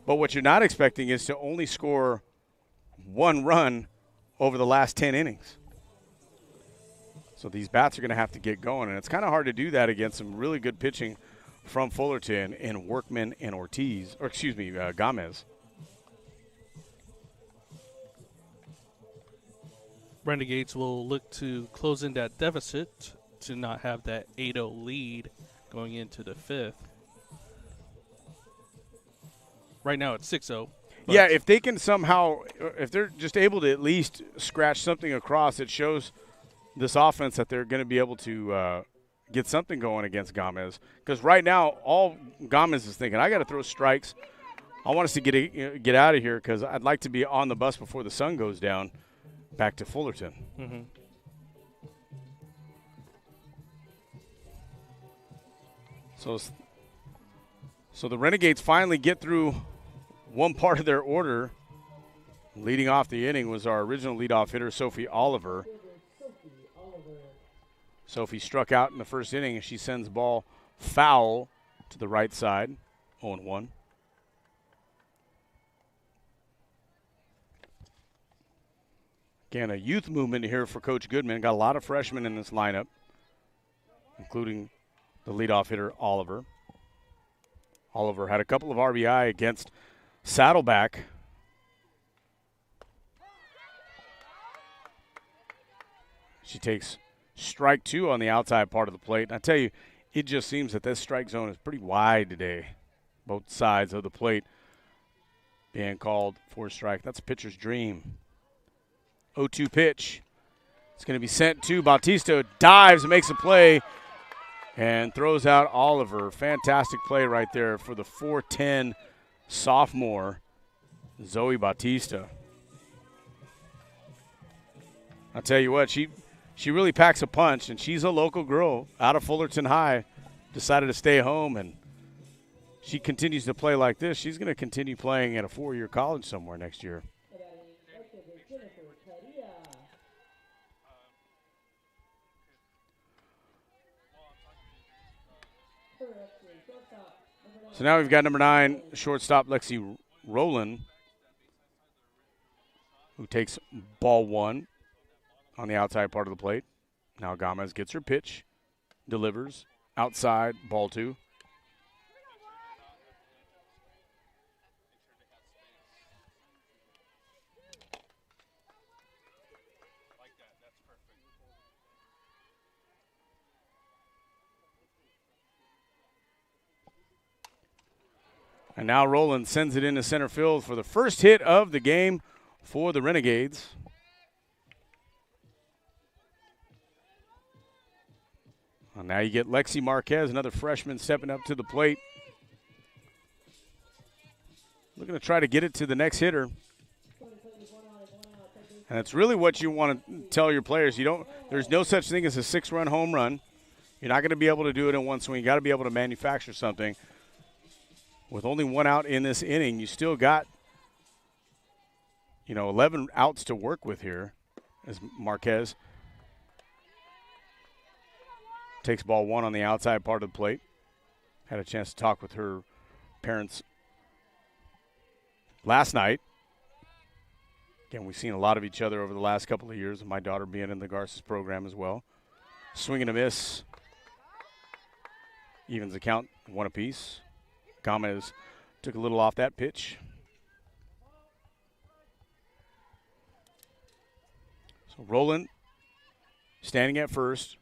But what you're not expecting is to only score 1 run over the last 10 innings. So these bats are going to have to get going, and it's kind of hard to do that against some really good pitching from Fullerton in Workman and Gomez. Renegades will look to close in that deficit to not have that 8-0 lead going into the fifth. Right now it's 6-0. Yeah, if they can somehow, if they're just able to at least scratch something across, it shows this offense that they're going to be able to get something going against Gomez. Because right now, all Gomez is thinking, I got to throw strikes. I want us to get out of here because I'd like to be on the bus before the sun goes down back to Fullerton. Mm-hmm. So the Renegades finally get through one part of their order. Leading off the inning was our original leadoff hitter, Sophie Oliver. Sophie struck out in the first inning, and she sends the ball foul to the right side, 0-1. Again, a youth movement here for Coach Goodman. Got a lot of freshmen in this lineup, including the leadoff hitter, Oliver. Oliver had a couple of RBI against Saddleback. She takes strike 2 on the outside part of the plate. And I tell you, it just seems that this strike zone is pretty wide today. Both sides of the plate being called for strike. That's a pitcher's dream. 0-2 pitch. It's going to be sent to Bautista. Dives and makes a play and throws out Oliver. Fantastic play right there for the 4'10 sophomore, Zoe Bautista. I'll tell you what, she really packs a punch, and she's a local girl out of Fullerton High. Decided to stay home, and she continues to play like this. She's going to continue playing at a 4-year college somewhere next year. So now we've got number 9, shortstop Lexi Rowland, who takes ball 1 on the outside part of the plate. Now Gomez gets her pitch, delivers, outside, ball 2. And now Rowland sends it into center field for the first hit of the game for the Renegades. Well, now you get Lexi Marquez, another freshman, stepping up to the plate. Looking to try to get it to the next hitter. And it's really what you want to tell your players. There's no such thing as a 6-run home run. You're not going to be able to do it in one swing. You got to be able to manufacture something. With only 1 out in this inning, you still got, 11 outs to work with here as Marquez takes ball 1 on the outside part of the plate. Had a chance to talk with her parents last night. Again, we've seen a lot of each other over the last couple of years, and my daughter being in the Garces program as well. Swing and a miss. Evens the count, 1 apiece. Gomez took a little off that pitch. So Rowland standing at first.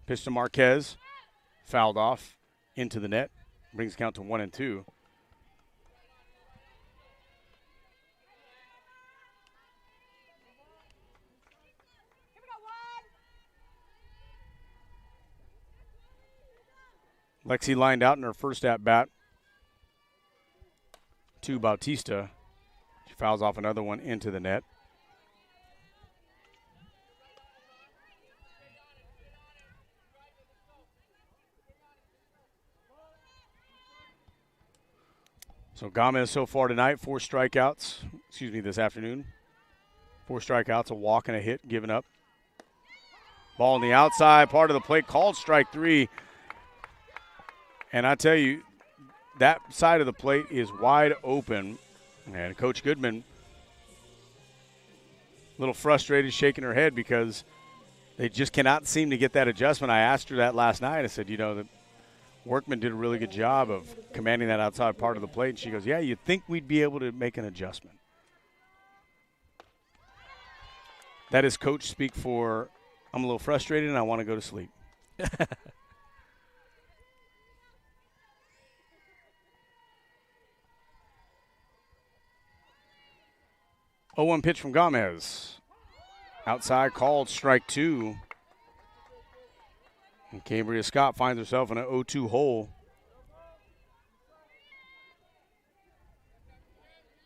Pitch to Marquez. Fouled off into the net. Brings the count to 1-2. Lexi lined out in her first at-bat to Bautista. She fouls off another one into the net. So Gomez so far tonight, 4 strikeouts. This afternoon. 4 strikeouts, a walk and a hit given up. Ball on the outside part of the plate, called strike 3. And I tell you, that side of the plate is wide open. And Coach Goodman, a little frustrated, shaking her head because they just cannot seem to get that adjustment. I asked her that last night. I said, Workman did a really good job of commanding that outside part of the plate. And she goes, yeah, you'd think we'd be able to make an adjustment. That is coach speak for, I'm a little frustrated and I want to go to sleep. 0-1 pitch from Gomez. Outside called, strike 2. And Cambria Scott finds herself in an 0-2 hole.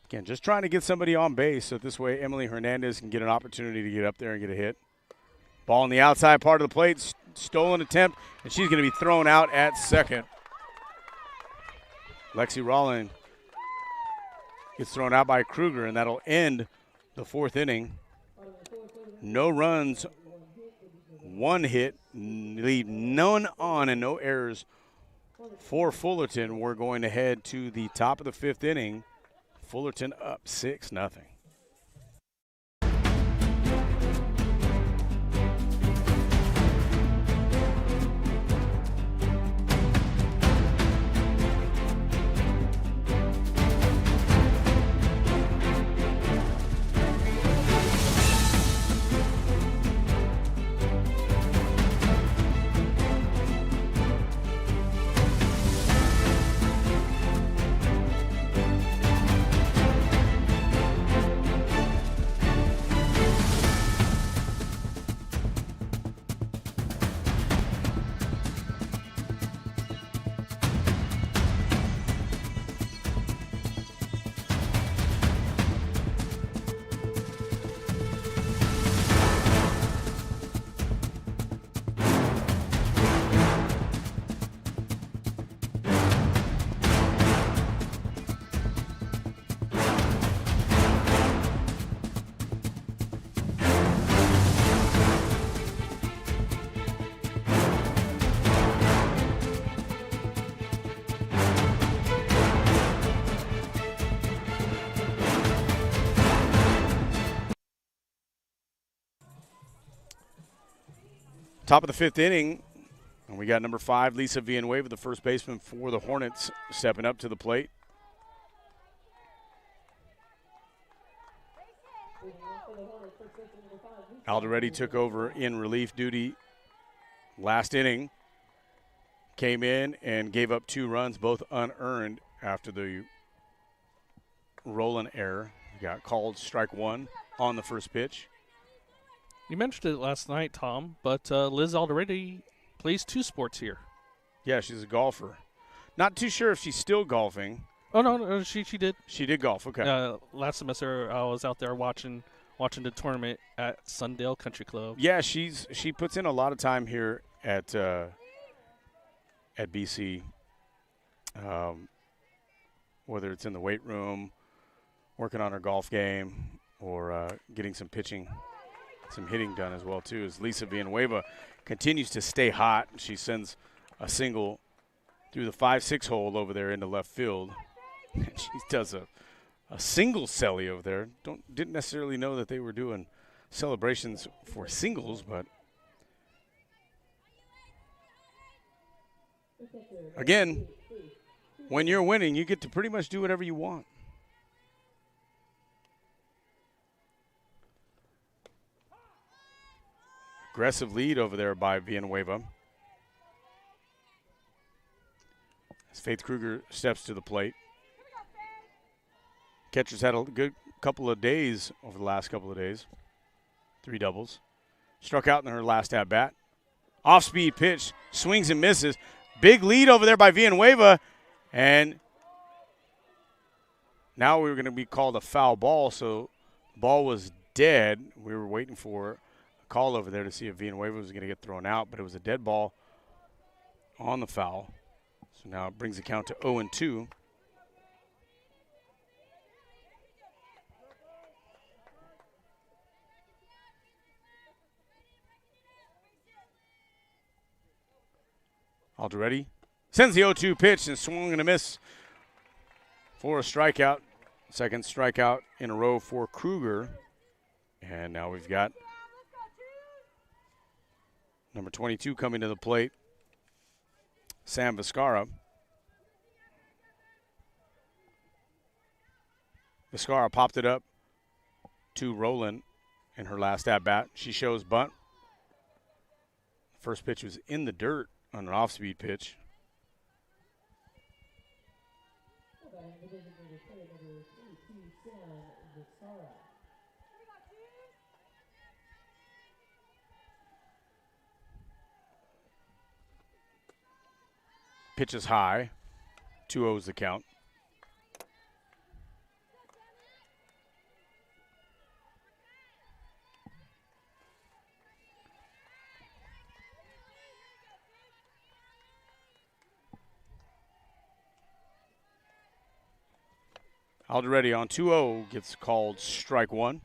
Again, just trying to get somebody on base so this way Emily Hernandez can get an opportunity to get up there and get a hit. Ball on the outside part of the plate, stolen attempt, and she's going to be thrown out at second. Lexi Rollin gets thrown out by Kruger, and that'll end the 4th inning. No runs, 1 hit, leave none on and no errors for Fullerton. We're going to head to the top of the 5th inning. Fullerton up 6-0. Top of the 5th inning, and we got number 5, Lisa Villanueva, the first baseman for the Hornets, stepping up to the plate. Alderetti took over in relief duty last inning, came in and gave up 2 runs, both unearned after the Roland error. Got called strike 1 on the first pitch. You mentioned it last night, Tom, but Liz Alderetti plays 2 sports here. Yeah, she's a golfer. Not too sure if she's still golfing. Oh, no, she did. She did golf, okay. Last semester, I was out there watching the tournament at Sundale Country Club. Yeah, she puts in a lot of time here at BC, whether it's in the weight room, working on her golf game, or getting some pitching, some hitting done as well too. As Lisa Villanueva continues to stay hot, she sends a single through the 5-6 hole over there into left field. She does a single celly over there. Didn't necessarily know that they were doing celebrations for singles, but again, when you're winning, you get to pretty much do whatever you want. Aggressive lead over there by Villanueva. As Faith Kruger steps to the plate. Catcher's had a good couple of days over the last couple of days. 3 doubles. Struck out in her last at-bat. Off-speed pitch. Swings and misses. Big lead over there by Villanueva. And now we're going to be called a foul ball, so the ball was dead. We were waiting for call over there to see if Villanueva was going to get thrown out, but it was a dead ball on the foul. So now it brings the count to 0-2. Alderetti sends the 0-2 pitch and swung and a miss for a strikeout. Second strikeout in a row for Kruger. And now we've got number 22 coming to the plate. Sam Viscara. Viscara popped it up to Rowland in her last at-bat. She shows bunt. First pitch was in the dirt on an off-speed pitch. Pitch is high. 2-0's the count. Alderete on 2-0 gets called strike one.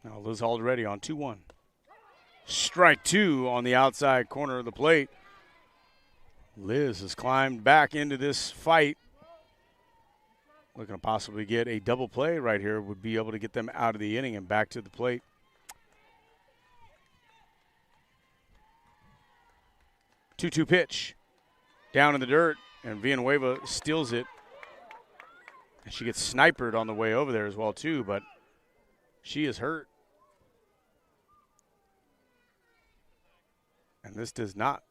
Now Liz Alderete on 2-1. Strike two on the outside corner of the plate. Liz has climbed back into this fight. Looking to possibly get a double play right here, would be able to get them out of the inning and back to the plate. Two-two pitch. Down in the dirt, and Villanueva steals it. And she gets snipered on the way over there as well, too, but she is hurt. And this does not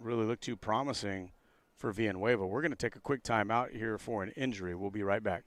really look too promising for Villanueva. We're going to take a quick time out here for an injury. We'll be right back.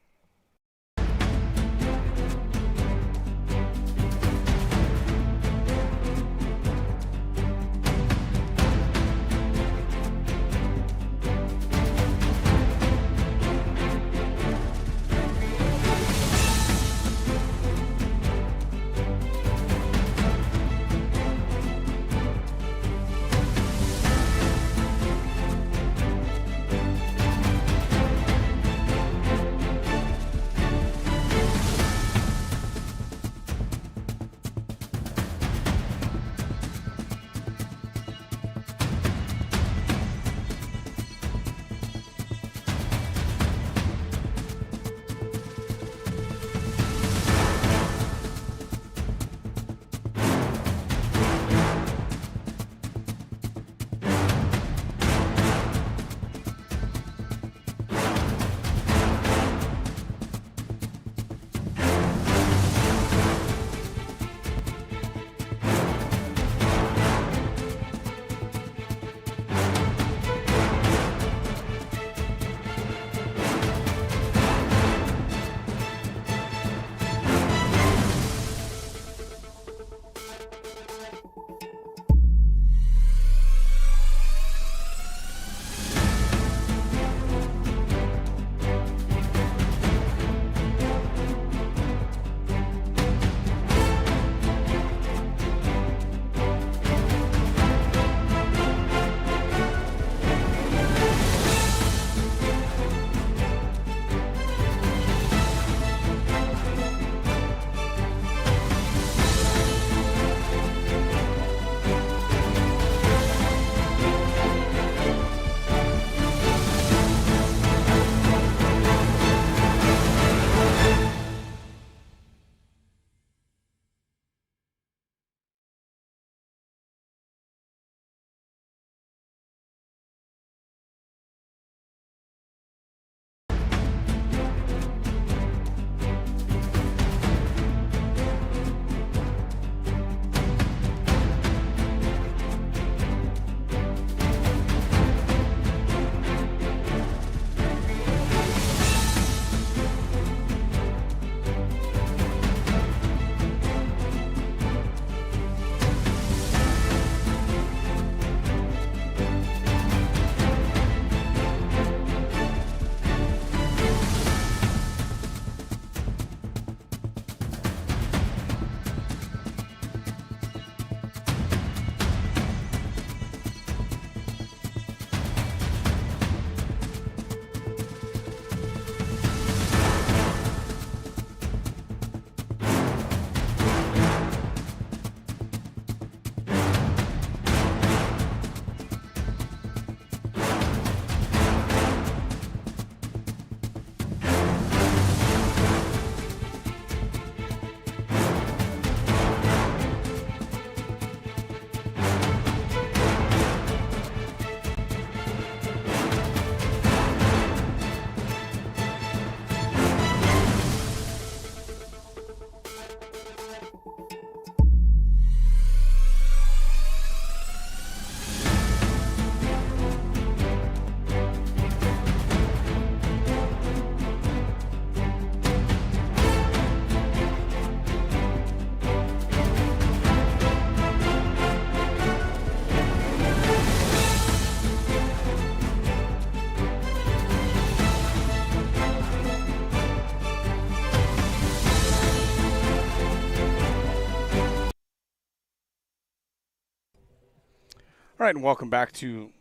All right, and welcome back to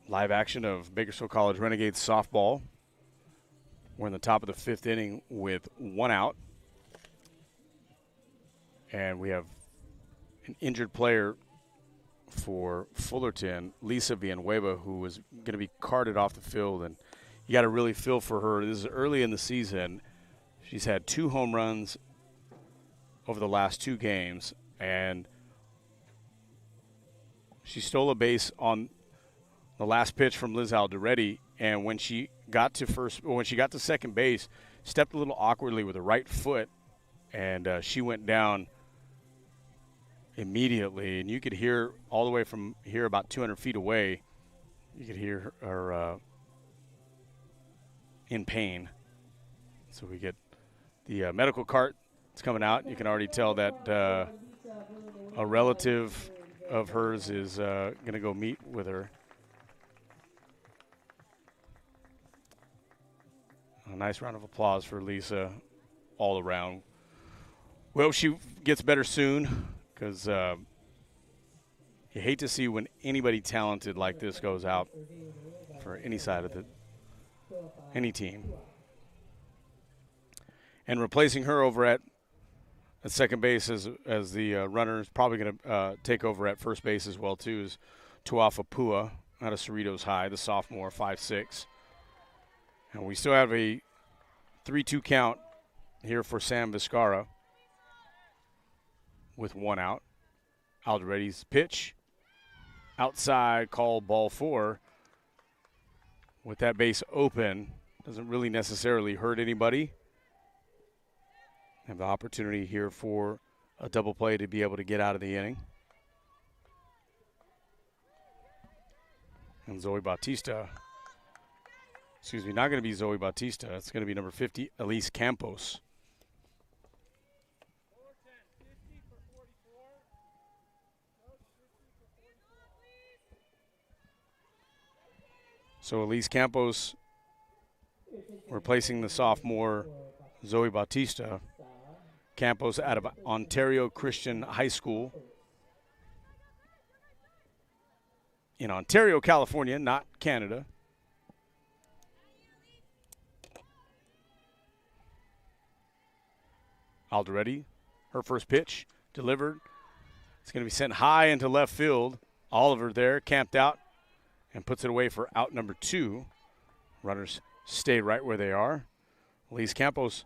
live action of Bakersfield College Renegades softball. We're in the top of the 5th inning with 1 out. And we have an injured player for Fullerton, Lisa Villanueva, who is going to be carted off the field. And you got to really feel for her. This is early in the season. She's had 2 home runs over the last 2 games. And she stole a base on the last pitch from Liz Alderetti, and when she got to second base, stepped a little awkwardly with her right foot, and she went down immediately. And you could hear all the way from here, about 200 feet away, you could hear her in pain. So we get the medical cart that's coming out. You can already tell that a relative of hers is going to go meet with her. A nice round of applause for Lisa all around. Well, she gets better soon, because you hate to see when anybody talented like this goes out for any side of any team. And replacing her over at second base as the runner is probably going to take over at first base as well, too, is Tuafa Pua out of Cerritos High, the sophomore, 5'6". And we still have a 3-2 count here for Sam Vizcarra with 1 out. Alderetti's pitch. Outside, call ball 4. With that base open, doesn't really necessarily hurt anybody. Have the opportunity here for a double play to be able to get out of the inning. And Zoe Bautista. Excuse me, not going to be Zoe Bautista. It's going to be number 50, Elise Campos. So Elise Campos replacing the sophomore Zoe Bautista. Campos out of Ontario Christian High School in Ontario, California, not Canada. Alderetti, her first pitch, delivered. It's going to be sent high into left field. Oliver there, camped out, and puts it away for out number 2. Runners stay right where they are. Elise Campos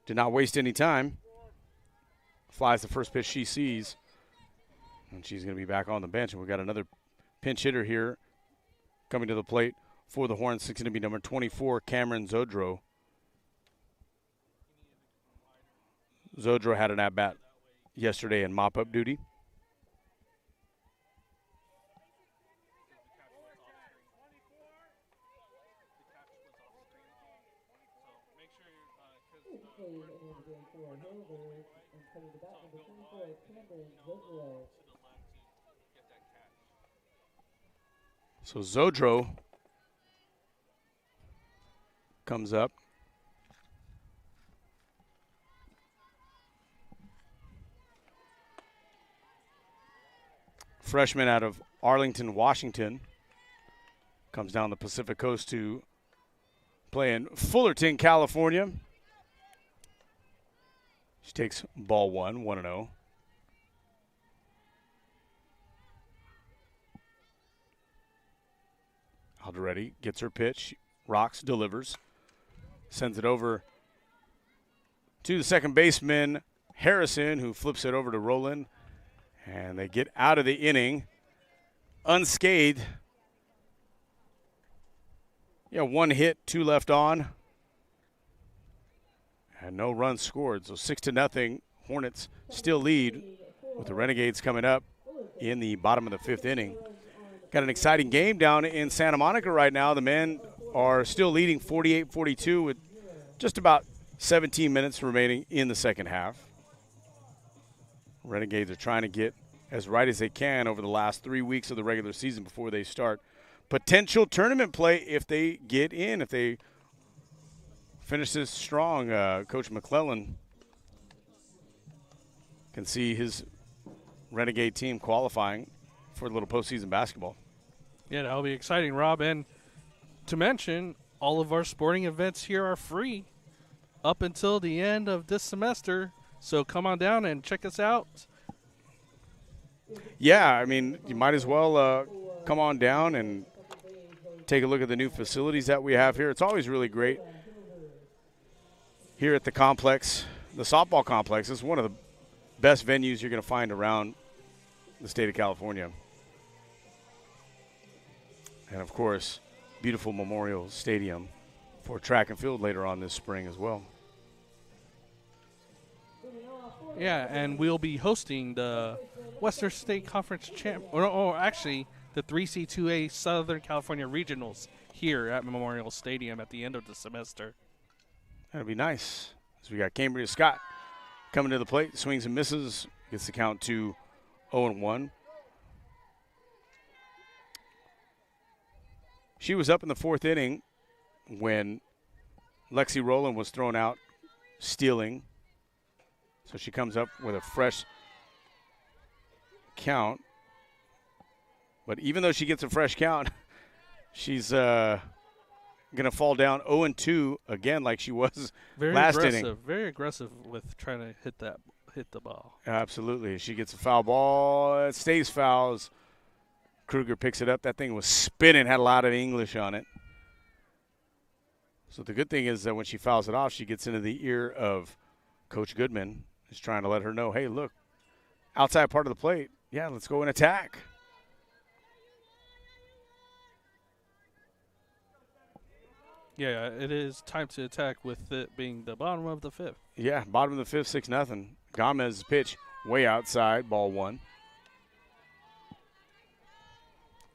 did not waste any time. Flies the first pitch she sees, and she's going to be back on the bench. And we've got another pinch hitter here coming to the plate for the Hornets. It's going to be number 24, Cameron Zodro. Zodro had an at-bat yesterday in mop-up duty. So Zodro comes up. Freshman out of Arlington, Washington. Comes down the Pacific Coast to play in Fullerton, California. She takes ball 1, 1-0. Alderetti gets her pitch. Rocks, delivers. Sends it over to the second baseman, Harrison, who flips it over to Roland. And they get out of the inning unscathed. Yeah, 1 hit, 2 left on. And no runs scored. So 6-0. Hornets still lead with the Renegades coming up in the bottom of the 5th inning. Got an exciting game down in Santa Monica right now. The men are still leading 48-42 with just about 17 minutes remaining in the second half. Renegades are trying to get as right as they can over the last 3 weeks of the regular season before they start potential tournament play if they get in, if they finish this strong. Coach McClellan can see his Renegade team qualifying for a little postseason basketball. Yeah, that'll be exciting, Rob. And to mention, all of our sporting events here are free up until the end of this semester. So come on down and check us out. Yeah, I mean, you might as well come on down and take a look at the new facilities that we have here. It's always really great here at the complex. The softball complex is one of the best venues you're going to find around the state of California. And, of course, beautiful Memorial Stadium for track and field later on this spring as well. Yeah, and we'll be hosting the Western State Conference or actually the 3C2A Southern California Regionals here at Memorial Stadium at the end of the semester. That'd be nice. So we got Cambria Scott coming to the plate, swings and misses, gets the count to 0-1. She was up in the fourth inning when Lexi Rowland was thrown out stealing. So she comes up with a fresh count. But even though she gets a fresh count, she's going to fall down 0-2 again like she was last inning. Very aggressive with trying to hit the ball. Absolutely. She gets a foul ball. It stays fouls. Kruger picks it up. That thing was spinning, had a lot of English on it. So the good thing is that when she fouls it off, she gets into the ear of Coach Goodman, who's trying to let her know, hey, look, outside part of the plate. Yeah, let's go and attack. Yeah, it is time to attack with it being the bottom of the fifth. Yeah, bottom of the fifth, 6-0. Gomez pitch way outside, ball one.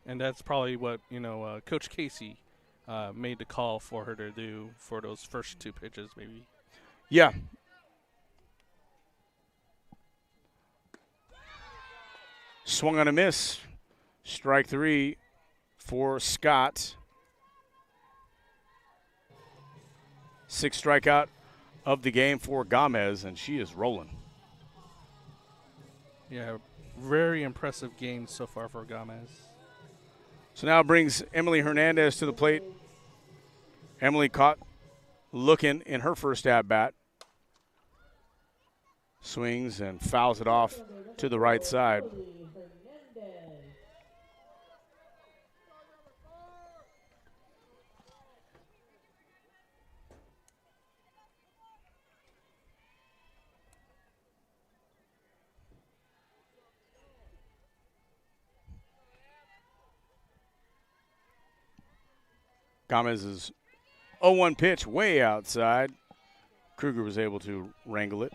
And that's probably what, Coach Casey made the call for her to do for those first two pitches maybe. Yeah. Swung on a miss. Strike three for Scott. Sixth strikeout of the game for Gomez, and she is rolling. Yeah, very impressive game so far for Gomez. So now it brings Emily Hernandez to the plate. Emily caught looking in her first at-bat. Swings and fouls it off to the right side. Gomez's 0-1 pitch way outside. Kruger was able to wrangle it.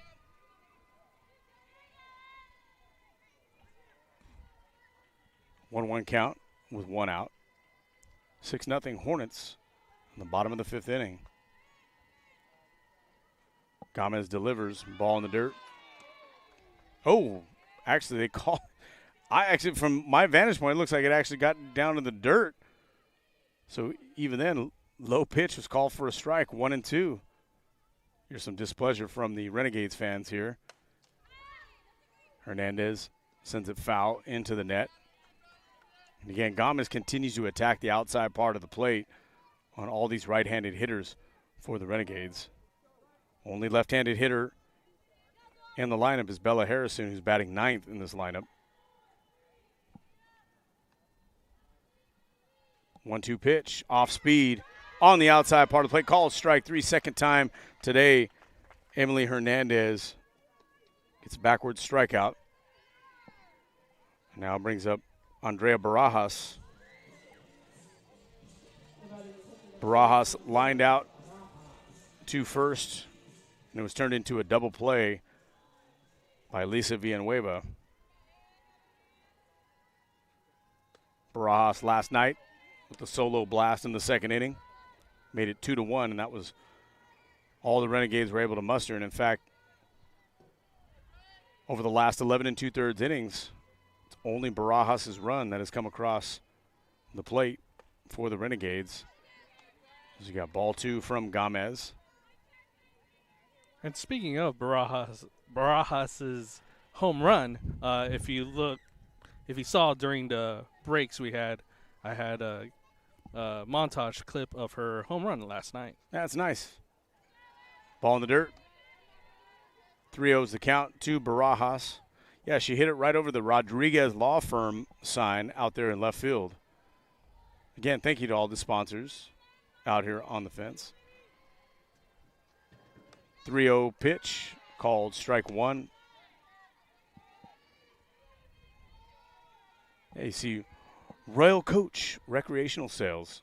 1-1 count with one out. 6-0 Hornets in the bottom of the fifth inning. Gomez delivers, ball in the dirt. Oh, actually they call. From my vantage point, it looks like it actually got down to the dirt. So even then, low pitch was called for a strike, 1-2. Here's some displeasure from the Renegades fans here. Hernandez sends it foul into the net. And again, Gomez continues to attack the outside part of the plate on all these right-handed hitters for the Renegades. Only left-handed hitter in the lineup is Bella Harrison, who's batting ninth in this lineup. 1-2 pitch, off speed, on the outside part of the plate. Called strike three, second time today. Emily Hernandez gets a backward strikeout. Now brings up Andrea Barajas. Barajas lined out to first, and it was turned into a double play by Lisa Villanueva. Barajas last night with the solo blast in the second inning made it 2-1, and that was all the Renegades were able to muster. And in fact, over the last 11 2/3 innings, it's only Barajas' run that has come across the plate for the Renegades. So you got ball two from Gomez. And speaking of Barajas' home run, if you look if you saw during the breaks I had a montage clip of her home run last night. That's nice. Ball in the dirt. 3-0's the count to Barajas. Yeah, she hit it right over the Rodriguez Law Firm sign out there in left field. Again, thank you to all the sponsors out here on the fence. 3-0 pitch called strike one. Yeah, you see Royal Coach Recreational Sales,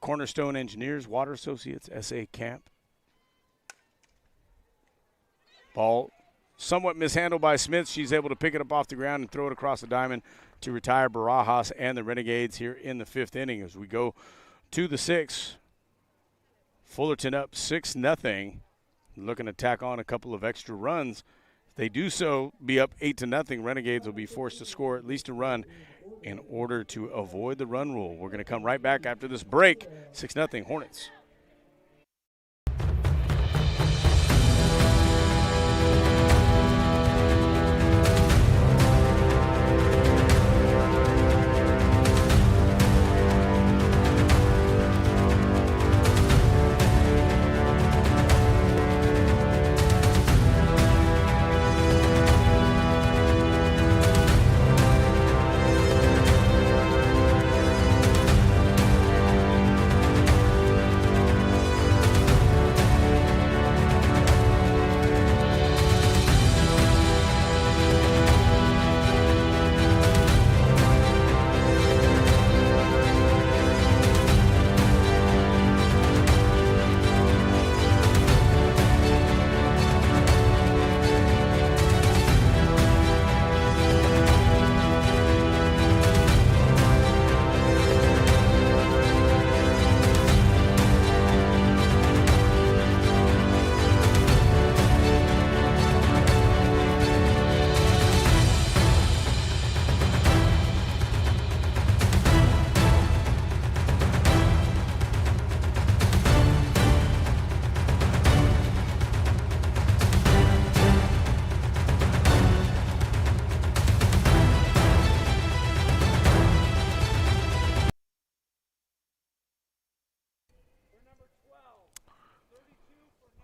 Cornerstone Engineers, Water Associates, SA Camp. Ball somewhat mishandled by Smith. She's able to pick it up off the ground and throw it across the diamond to retire Barajas and the Renegades here in the 5th inning as we go to the 6th. Fullerton up 6-0, looking to tack on a couple of extra runs. If they do so, be up 8-0, Renegades will be forced to score at least a run in order to avoid the run rule. We're going to come right back after this break. 6-0 Hornets.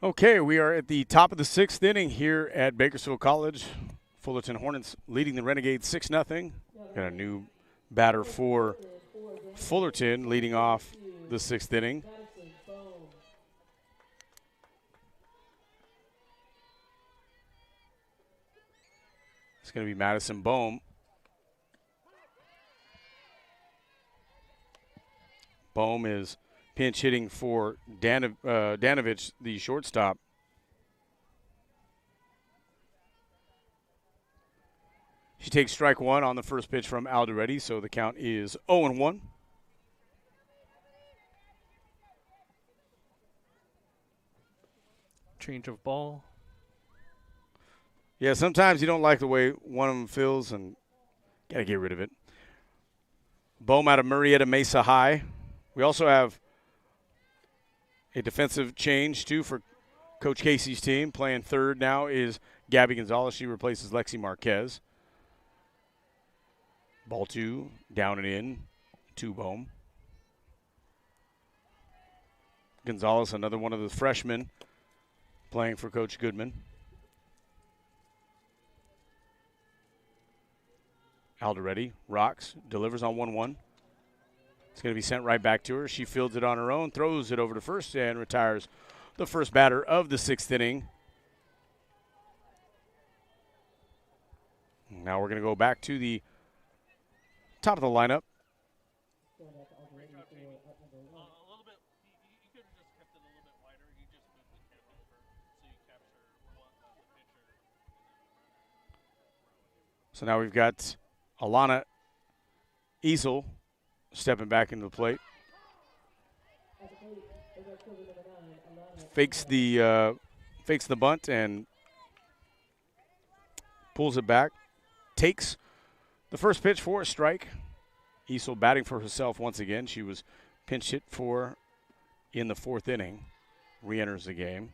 Okay, we are at the top of the 6th inning here at Bakersfield College. Fullerton Hornets leading the Renegades 6-0. Got a new batter for Fullerton leading off the 6th inning. It's going to be Madison Bohm. Bohm is pinch hitting for Danovich, the shortstop. She takes strike one on the first pitch from Alderetti, so the count is 0-1. Change of ball. Yeah, sometimes you don't like the way one of them feels and got to get rid of it. Bohm out of Murrieta Mesa High. We also have a defensive change, too, for Coach Casey's team. Playing third now is Gabby Gonzalez. She replaces Lexi Marquez. Ball two, down and in to Bohm. Gonzalez, another one of the freshmen, playing for Coach Goodman. Alderetti rocks, delivers on 1-1. It's going to be sent right back to her. She fields it on her own, throws it over to first, and retires the first batter of the 6th inning. Now we're going to go back to the top of the lineup. So now we've got Alana Easel stepping back into the plate. Fakes the bunt and pulls it back. Takes the first pitch for a strike. Easel batting for herself once again. She was pinch hit for in the 4th inning. Re-enters the game.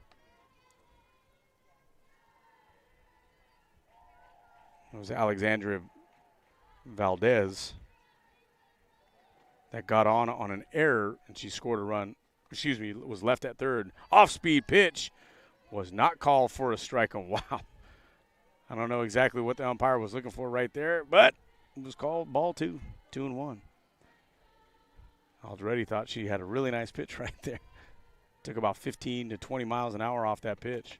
It was Alexandria Valdez that got on an error, and she scored a run. Excuse me, was left at third. Off-speed pitch was not called for a strike. And wow, I don't know exactly what the umpire was looking for right there, but it was called ball 2, 2-1. Already thought she had a really nice pitch right there. Took about 15 to 20 miles an hour off that pitch.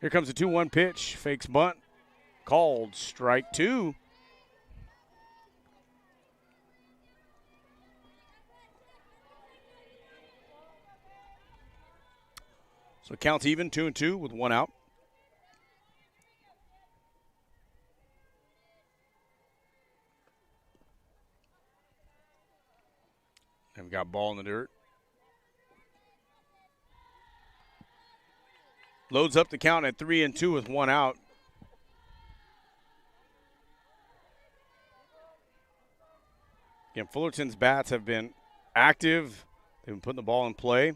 Here comes a 2-1 pitch. Fakes bunt. Called strike 2. So count's even, 2-2 with 1 out. And we got ball in the dirt. Loads up the count at 3-2 with 1 out. Again, Fullerton's bats have been active. They've been putting the ball in play.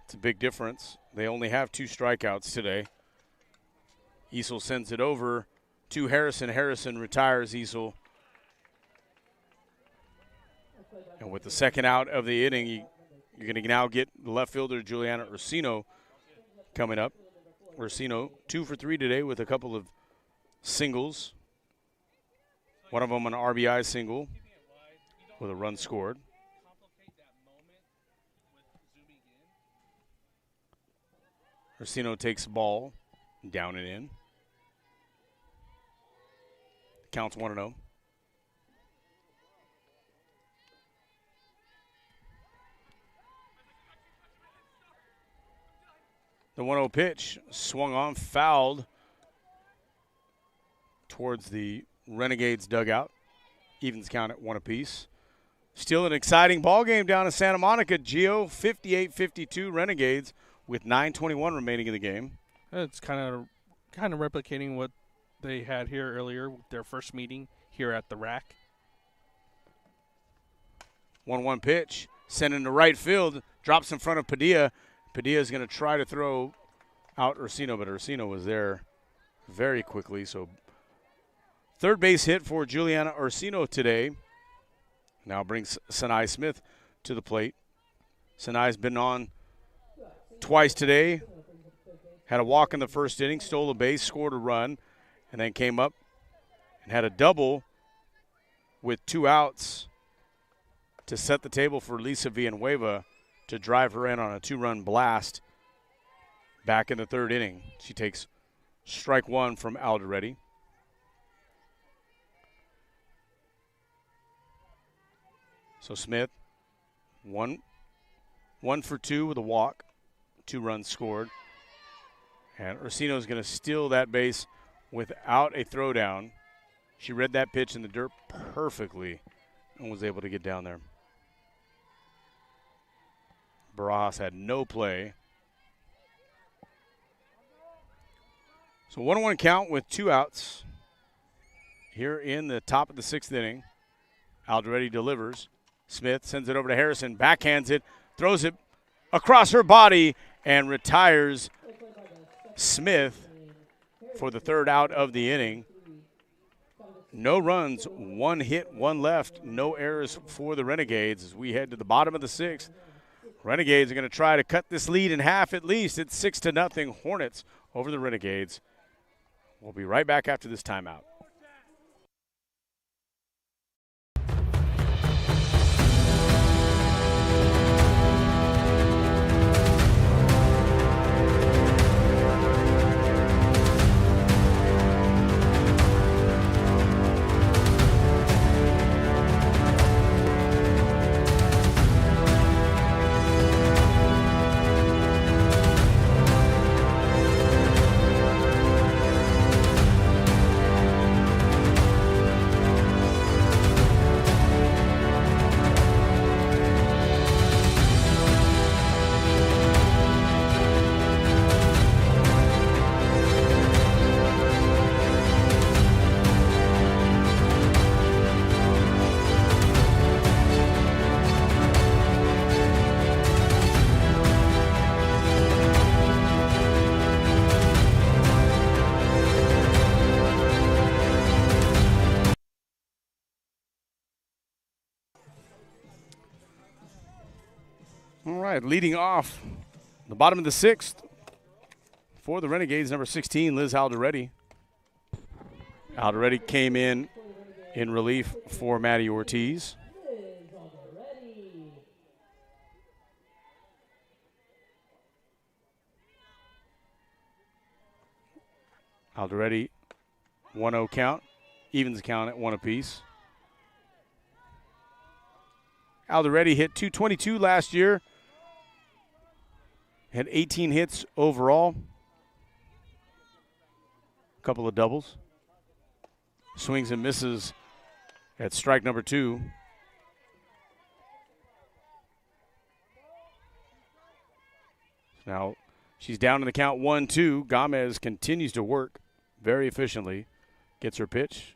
It's a big difference. They only have 2 strikeouts today. Easel sends it over to Harrison. Harrison retires Easel. And with the second out of the inning, you're going to now get the left fielder, Juliana Ursino, coming up. Ursino, 2 for 3 today with a couple of singles. One of them an RBI single with a run scored. Ursino takes the ball down and in. Counts 1-0. The 1-0 pitch swung on, fouled towards the Renegades dugout. Evens count at 1 apiece. Still an exciting ball game down in Santa Monica. Gio, 58-52 Renegades with 9:21 remaining in the game. It's kind of replicating what they had here earlier with their first meeting here at the rack. 1-1 pitch, sent into right field, drops in front of Padilla. Padilla is going to try to throw out Ursino, but Ursino was there very quickly. So third base hit for Juliana Ursino today. Now brings Sanai Smith to the plate. Sanai's been on twice today. Had a walk in the first inning, stole a base, scored a run, and then came up and had a double with 2 outs to set the table for Lisa Villanueva to drive her in on a 2-run blast back in the third inning. She takes strike 1 from Alderetti. So Smith, 1 for 2 with a walk, 2 runs scored. And Ursino's going to steal that base without a throwdown. She read that pitch in the dirt perfectly and was able to get down there. Barajas had no play. So 1-1 count with 2 outs here in the top of the 6th inning. Alderetti delivers. Smith sends it over to Harrison, backhands it, throws it across her body, and retires Smith for the 3rd out of the inning. No runs, 1 hit, 1 left, no errors for the Renegades as we head to the bottom of the 6th. Renegades are going to try to cut this lead in half at least. It's 6-0 Hornets over the Renegades. We'll be right back after this timeout. right, leading off the bottom of the 6th for the Renegades, number 16, Liz Alderetti. Alderetti came in relief for Maddie Ortiz. Alderetti, 1-0 count, evens count at 1 apiece. Alderetti hit .222 last year, had 18 hits overall, a couple of doubles. Swings and misses at strike number 2. Now she's down in the count 1-2. Gomez continues to work very efficiently. Gets her pitch.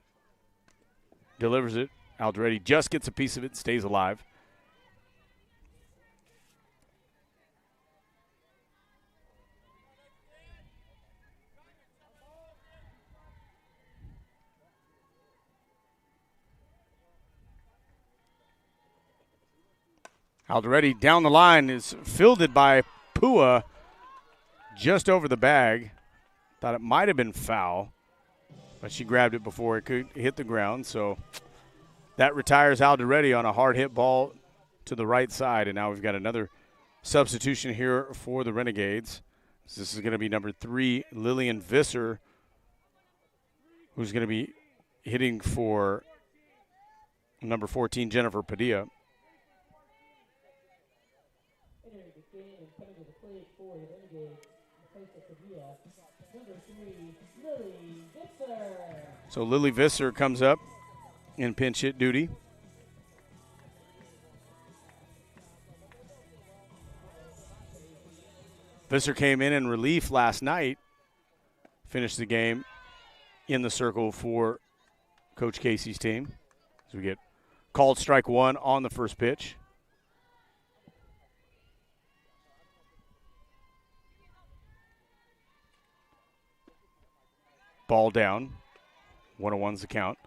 Delivers it. Alderetti just gets a piece of it, stays alive. Alderetti down the line is fielded by Pua just over the bag. Thought it might have been foul, but she grabbed it before it could hit the ground. So that retires Alderetti on a hard hit ball to the right side. And now we've got another substitution here for the Renegades. This is going to be number 3, Lillian Visser, who's going to be hitting for number 14, Jennifer Padilla. So Lily Visser comes up in pinch hit duty. Visser came in relief last night, finished the game in the circle for Coach Casey's team. So we get called strike 1 on the first pitch. Ball down. 1-1's the count.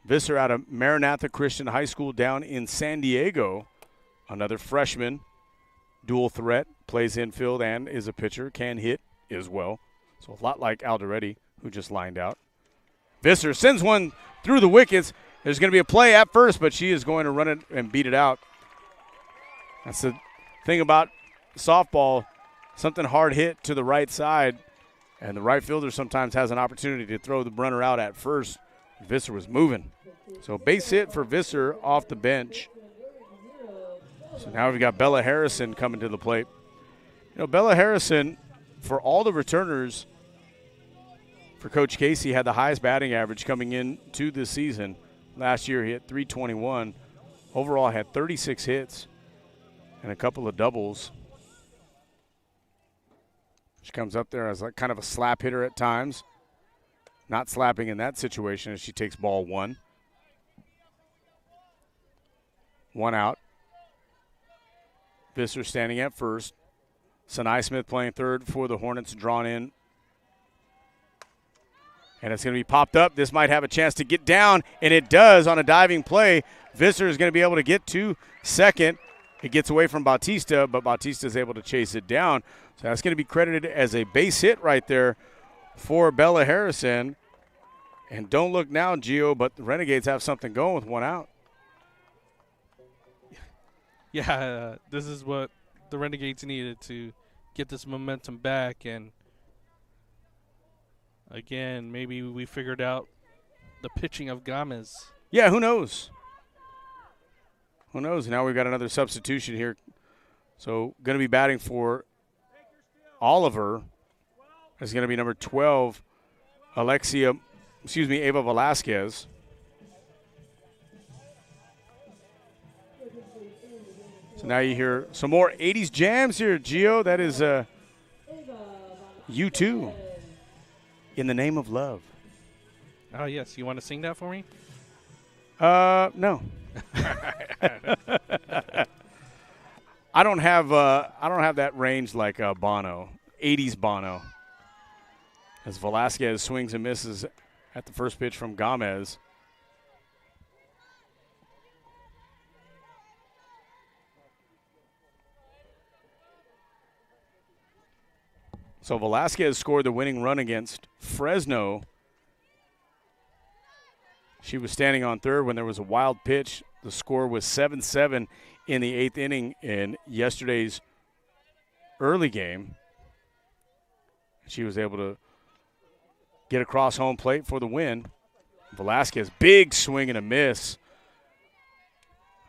Visser out of Maranatha Christian High School down in San Diego. Another freshman, dual threat, plays infield and is a pitcher, can hit as well. So a lot like Alderetti, who just lined out. Visser sends one through the wickets. There's going to be a play at first, but she is going to run it and beat it out. That's the thing about softball, something hard hit to the right side. And the right fielder sometimes has an opportunity to throw the runner out at first. Visser was moving. So base hit for Visser off the bench. So now we've got Bella Harrison coming to the plate. You know, Bella Harrison, for all the returners for Coach Casey, had the highest batting average coming into this season. Last year he hit .321. Overall had 36 hits and a couple of doubles. She comes up there as like kind of a slap hitter at times. Not slapping in that situation as she takes ball 1. 1 out. Visser standing at first. Sanai Smith playing third for the Hornets, drawn in. And it's going to be popped up. This might have a chance to get down, and it does on a diving play. Visser is going to be able to get to second. It gets away from Bautista, but Bautista is able to chase it down. So that's going to be credited as a base hit right there for Bella Harrison. And don't look now, Gio, but the Renegades have something going with 1 out. Yeah, this is what the Renegades needed to get this momentum back. And, again, maybe we figured out the pitching of Gomez. Yeah, who knows? Who knows? Now we've got another substitution here. So going to be batting for Oliver is going to be number 12, Ava Velasquez. So now you hear some more 80s jams here, Gio. That is U2, In the Name of Love. Oh, yes. You want to sing that for me? No. I don't have that range like Bono, 80s Bono. As Velasquez swings and misses at the first pitch from Gomez. So Velasquez scored the winning run against Fresno. She was standing on third when there was a wild pitch. The score was 7-7 in the 8th inning in yesterday's early game. She was able to get across home plate for the win. Velasquez, big swing and a miss.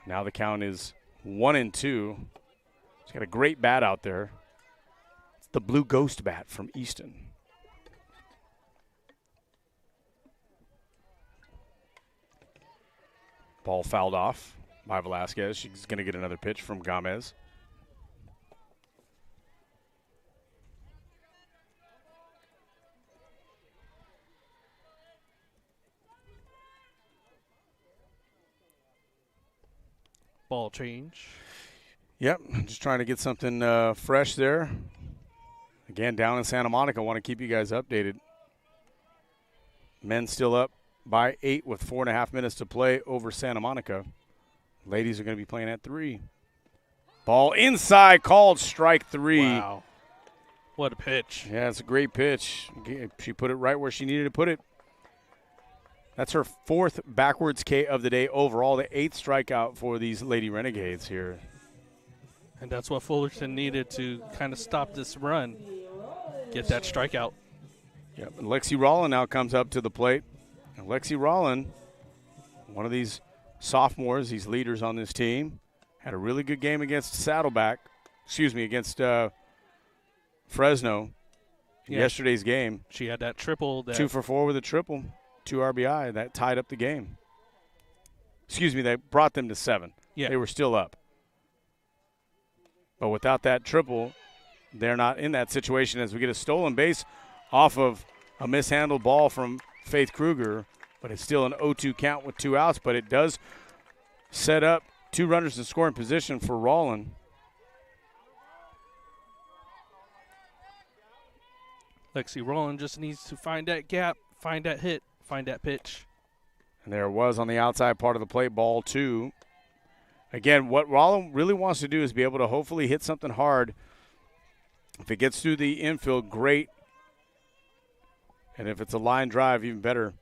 Now the count is 1-2. She's got a great bat out there. It's the Blue Ghost bat from Easton. Ball fouled off by Velasquez. She's going to get another pitch from Gomez. Ball change. Yep, just trying to get something fresh there. Again, down in Santa Monica, I want to keep you guys updated. Men still up by 8 with 4.5 minutes to play over Santa Monica. Ladies are going to be playing at 3. Ball inside, called strike 3. Wow. What a pitch. Yeah, it's a great pitch. She put it right where she needed to put it. That's her 4th backwards K of the day overall, the 8th strikeout for these Lady Renegades here. And that's what Fullerton needed to kind of stop this run. Get that strikeout. Yep. And Lexi Rollin now comes up to the plate. And Lexi Rollin, one of these sophomores, these leaders on this team, had a really good game against against Fresno in yesterday's game. She had that triple. 2 for 4 with a triple, 2 RBI. That tied up the game. They brought them to 7. Yeah. They were still up. But without that triple, they're not in that situation as we get a stolen base off of a mishandled ball from Faith Kruger. But it's still an 0-2 count with 2 outs. But it does set up 2 runners in scoring position for Rollin. Lexi Rollin just needs to find that gap, find that hit, find that pitch. And there it was on the outside part of the plate, ball 2. Again, what Rollin really wants to do is be able to hopefully hit something hard. If it gets through the infield, great. And if it's a line drive, even better.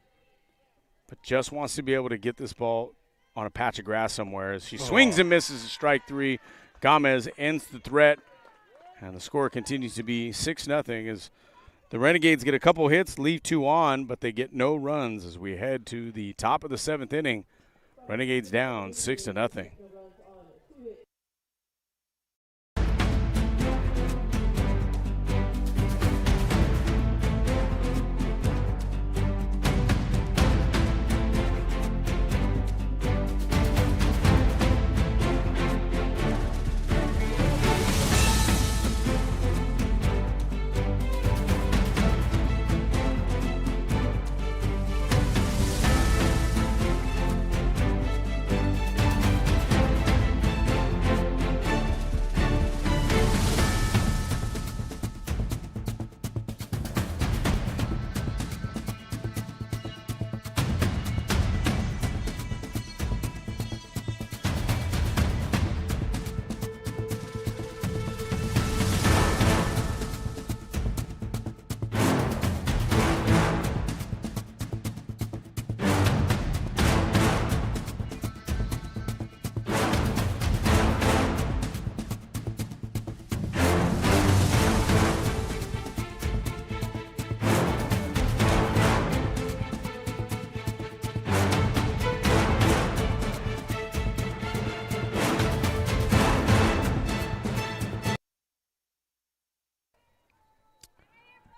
But just wants to be able to get this ball on a patch of grass somewhere. As she swings and misses a strike 3. Gomez ends the threat. And the score continues to be 6-0 as the Renegades get a couple hits, leave 2 on, but they get no runs as we head to the top of the 7th inning. Renegades down 6-0.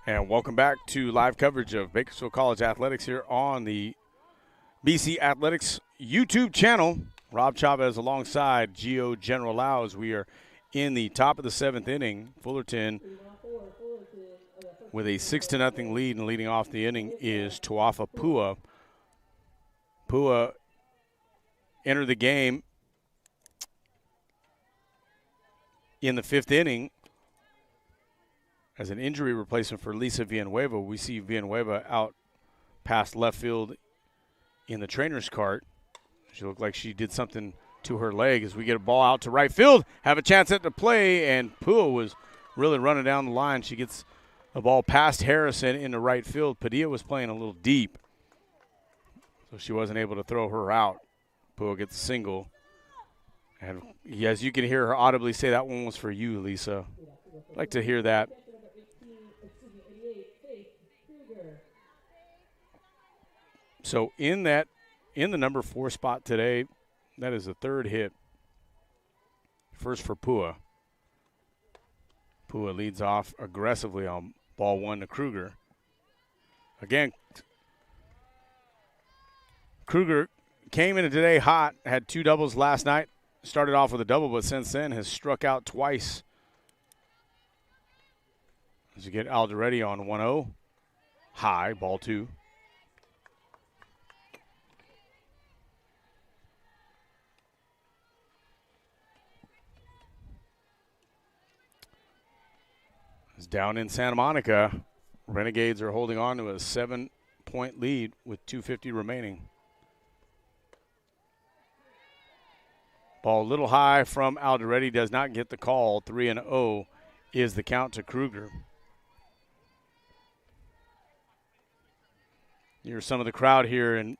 And welcome back to live coverage of Bakersfield College Athletics here on the BC Athletics YouTube channel. Rob Chavez alongside Gio General Laus. We are in the top of the 7th inning. Fullerton with a 6-0 lead, and leading off the inning is Tuafa Pua. Pua entered the game in the 5th inning as an injury replacement for Lisa Villanueva. We see Villanueva out past left field in the trainer's cart. She looked like she did something to her leg as we get a ball out to right field, have a chance at the play, and Pua was really running down the line. She gets The ball past Harrison into right field. Padilla was playing a little deep, so she wasn't able to throw her out. Pua gets a single. And as you can hear her audibly say, that one was for you, Lisa. I'd like to hear that. So in the number 4 spot today, that is the third hit. First for Pua. Pua leads off aggressively on ball 1 to Kruger. Again, Kruger came into today hot, had 2 doubles last night. Started off with a double, but since then has struck out twice. As you get Alderetti on 1-0. High, ball 2. It's down in Santa Monica. Renegades are holding on to a 7-point lead with 2:50 remaining. Ball a little high from Alderetti, does not get the call. 3-0 is the count to Kruger. Here's some of the crowd here and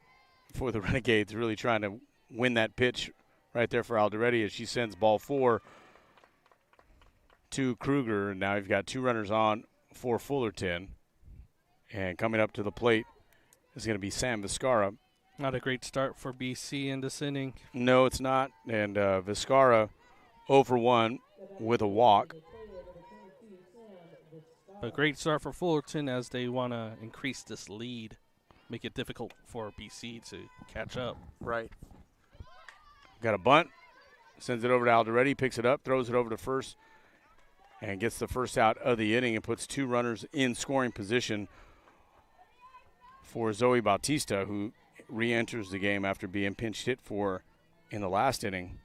for the Renegades really trying to win that pitch right there for Alderetti as she sends ball 4 to Kruger. And now you've got 2 runners on for Fullerton. And coming up to the plate is going to be Sam Vizcarra. Not a great start for BC in this inning. No, it's not. And Vizcarra 0 for 1 with a walk. A great start for Fullerton as they want to increase this lead, make it difficult for BC to catch up. Right. Got a bunt, sends it over to Alderetti, picks it up, throws it over to first, and gets the first out of the inning and puts 2 runners in scoring position for Zoe Bautista, who re-enters the game after being pinch hit for in the last inning.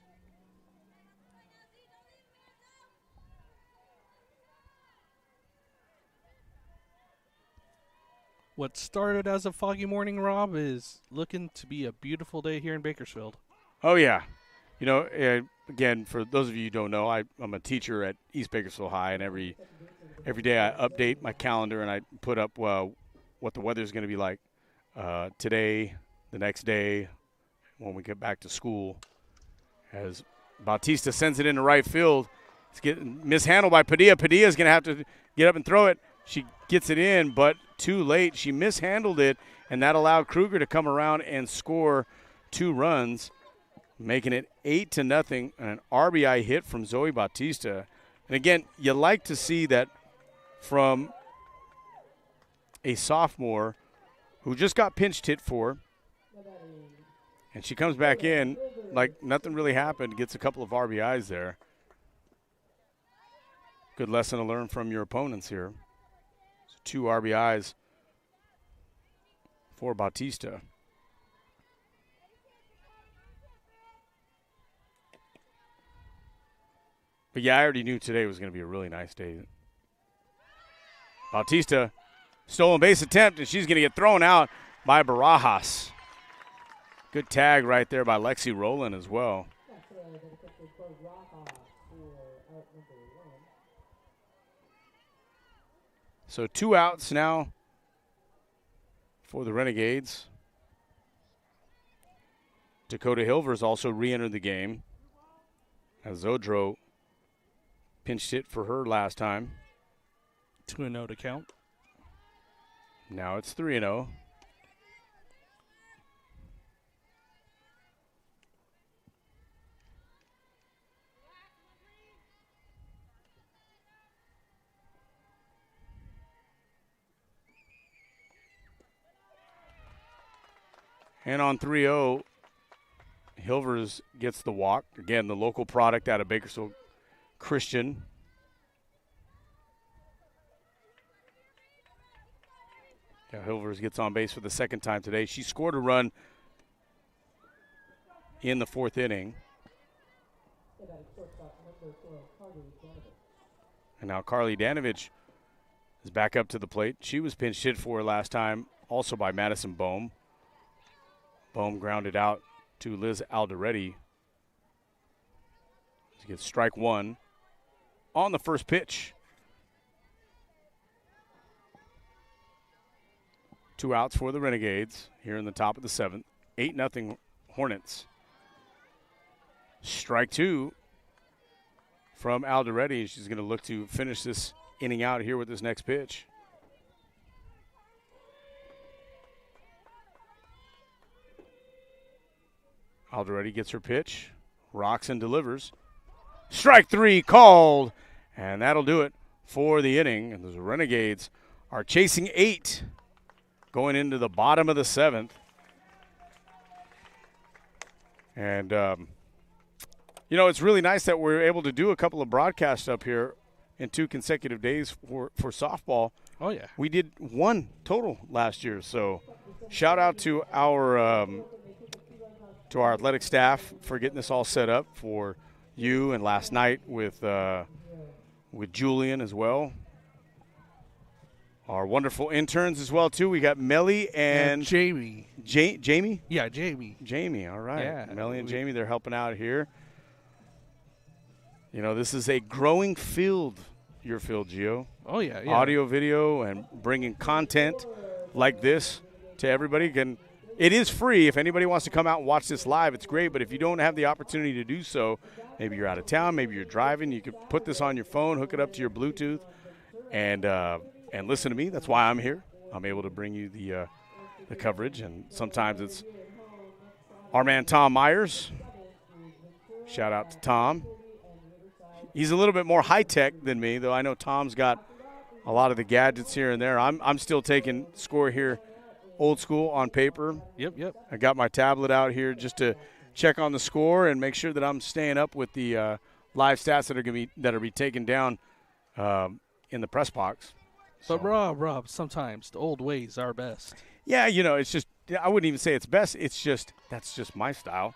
What started as a foggy morning, Rob, is looking to be a beautiful day here in Bakersfield. Oh, yeah. You know, again, for those of you who don't know, I'm a teacher at East Bakersfield High, and every day I update my calendar and I put up what the weather's going to be like today, the next day, when we get back to school. As Bautista sends it into right field, it's getting mishandled by Padilla. Padilla's going to have to get up and throw it. She gets it in, but too late. She mishandled it, and that allowed Kruger to come around and score 2 runs, making it 8-0, and an RBI hit from Zoe Bautista. And again, you like to see that from a sophomore who just got pinched hit for, and she comes back in like nothing really happened, gets a couple of RBIs there. Good lesson to learn from your opponents here. 2 RBIs for Bautista. But yeah, I already knew today was going to be a really nice day. Bautista, stolen base attempt, and she's going to get thrown out by Barajas. Good tag right there by Lexi Rowland as well. So 2 outs now for the Renegades. Dakota Hilvers also re-entered the game as Zodro pinched hit for her last time. 2-0 to count. Now it's 3-0. And on 3-0, Hilvers gets the walk. Again, the local product out of Bakersfield Christian. Yeah, Hilvers gets on base for the second time today. She scored a run in the 4th inning. And now Carly Danovich is back up to the plate. She was pinch hit for last time, also by Madison Bohm. Bohm grounded out to Liz Alderetti. She gets strike 1 on the first pitch. 2 outs for the Renegades here in the top of the 7th. 8-0 Hornets. Strike 2 from Alderetti. She's going to look to finish this inning out here with this next pitch. Alderetti gets her pitch, rocks and delivers. Strike 3 called, and that'll do it for the inning. And the Renegades are chasing 8 going into the bottom of the 7th. And, it's really nice that we're able to do a couple of broadcasts up here in 2 consecutive days for softball. Oh, yeah. We did 1 total last year, so shout out to our athletic staff for getting this all set up for you, and last night with Julian as well. Our wonderful interns as well, too. We got Melly and Jamie. Jamie? Yeah, Jamie. Jamie, all right. Yeah. Melly and Jamie, they're helping out here. This is a growing field, your field, Gio. Oh, yeah. Audio, video, and bringing content like this to everybody. Again, it is free. If anybody wants to come out and watch this live, it's great. But if you don't have the opportunity to do so, maybe you're out of town, maybe you're driving, you could put this on your phone, hook it up to your Bluetooth, and listen to me. That's why I'm here. I'm able to bring you the coverage, and sometimes it's our man Tom Myers. Shout out to Tom. He's a little bit more high-tech than me, though I know Tom's got a lot of the gadgets here and there. I'm still taking score here old school on paper. Yep. I got my tablet out here just to check on the score and make sure that I'm staying up with the live stats that are going to be taken down in the press box. But Rob, sometimes the old ways are best. Yeah, it's just, I wouldn't even say it's best. It's just, that's just my style.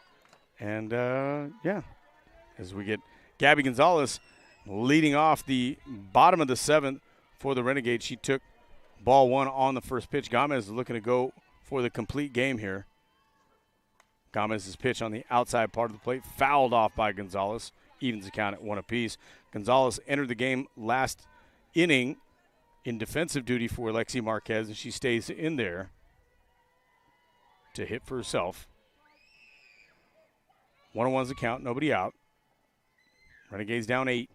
And, as we get Gabby Gonzalez leading off the bottom of the 7th for the Renegades. She took ball 1 on the first pitch. Gomez is looking to go for the complete game here. Gomez's pitch on the outside part of the plate, fouled off by Gonzalez. Evens the count at 1 apiece. Gonzalez entered the game last inning in defensive duty for Lexi Marquez, and she stays in there to hit for herself. 1-1's the count, nobody out. Renegades down 8.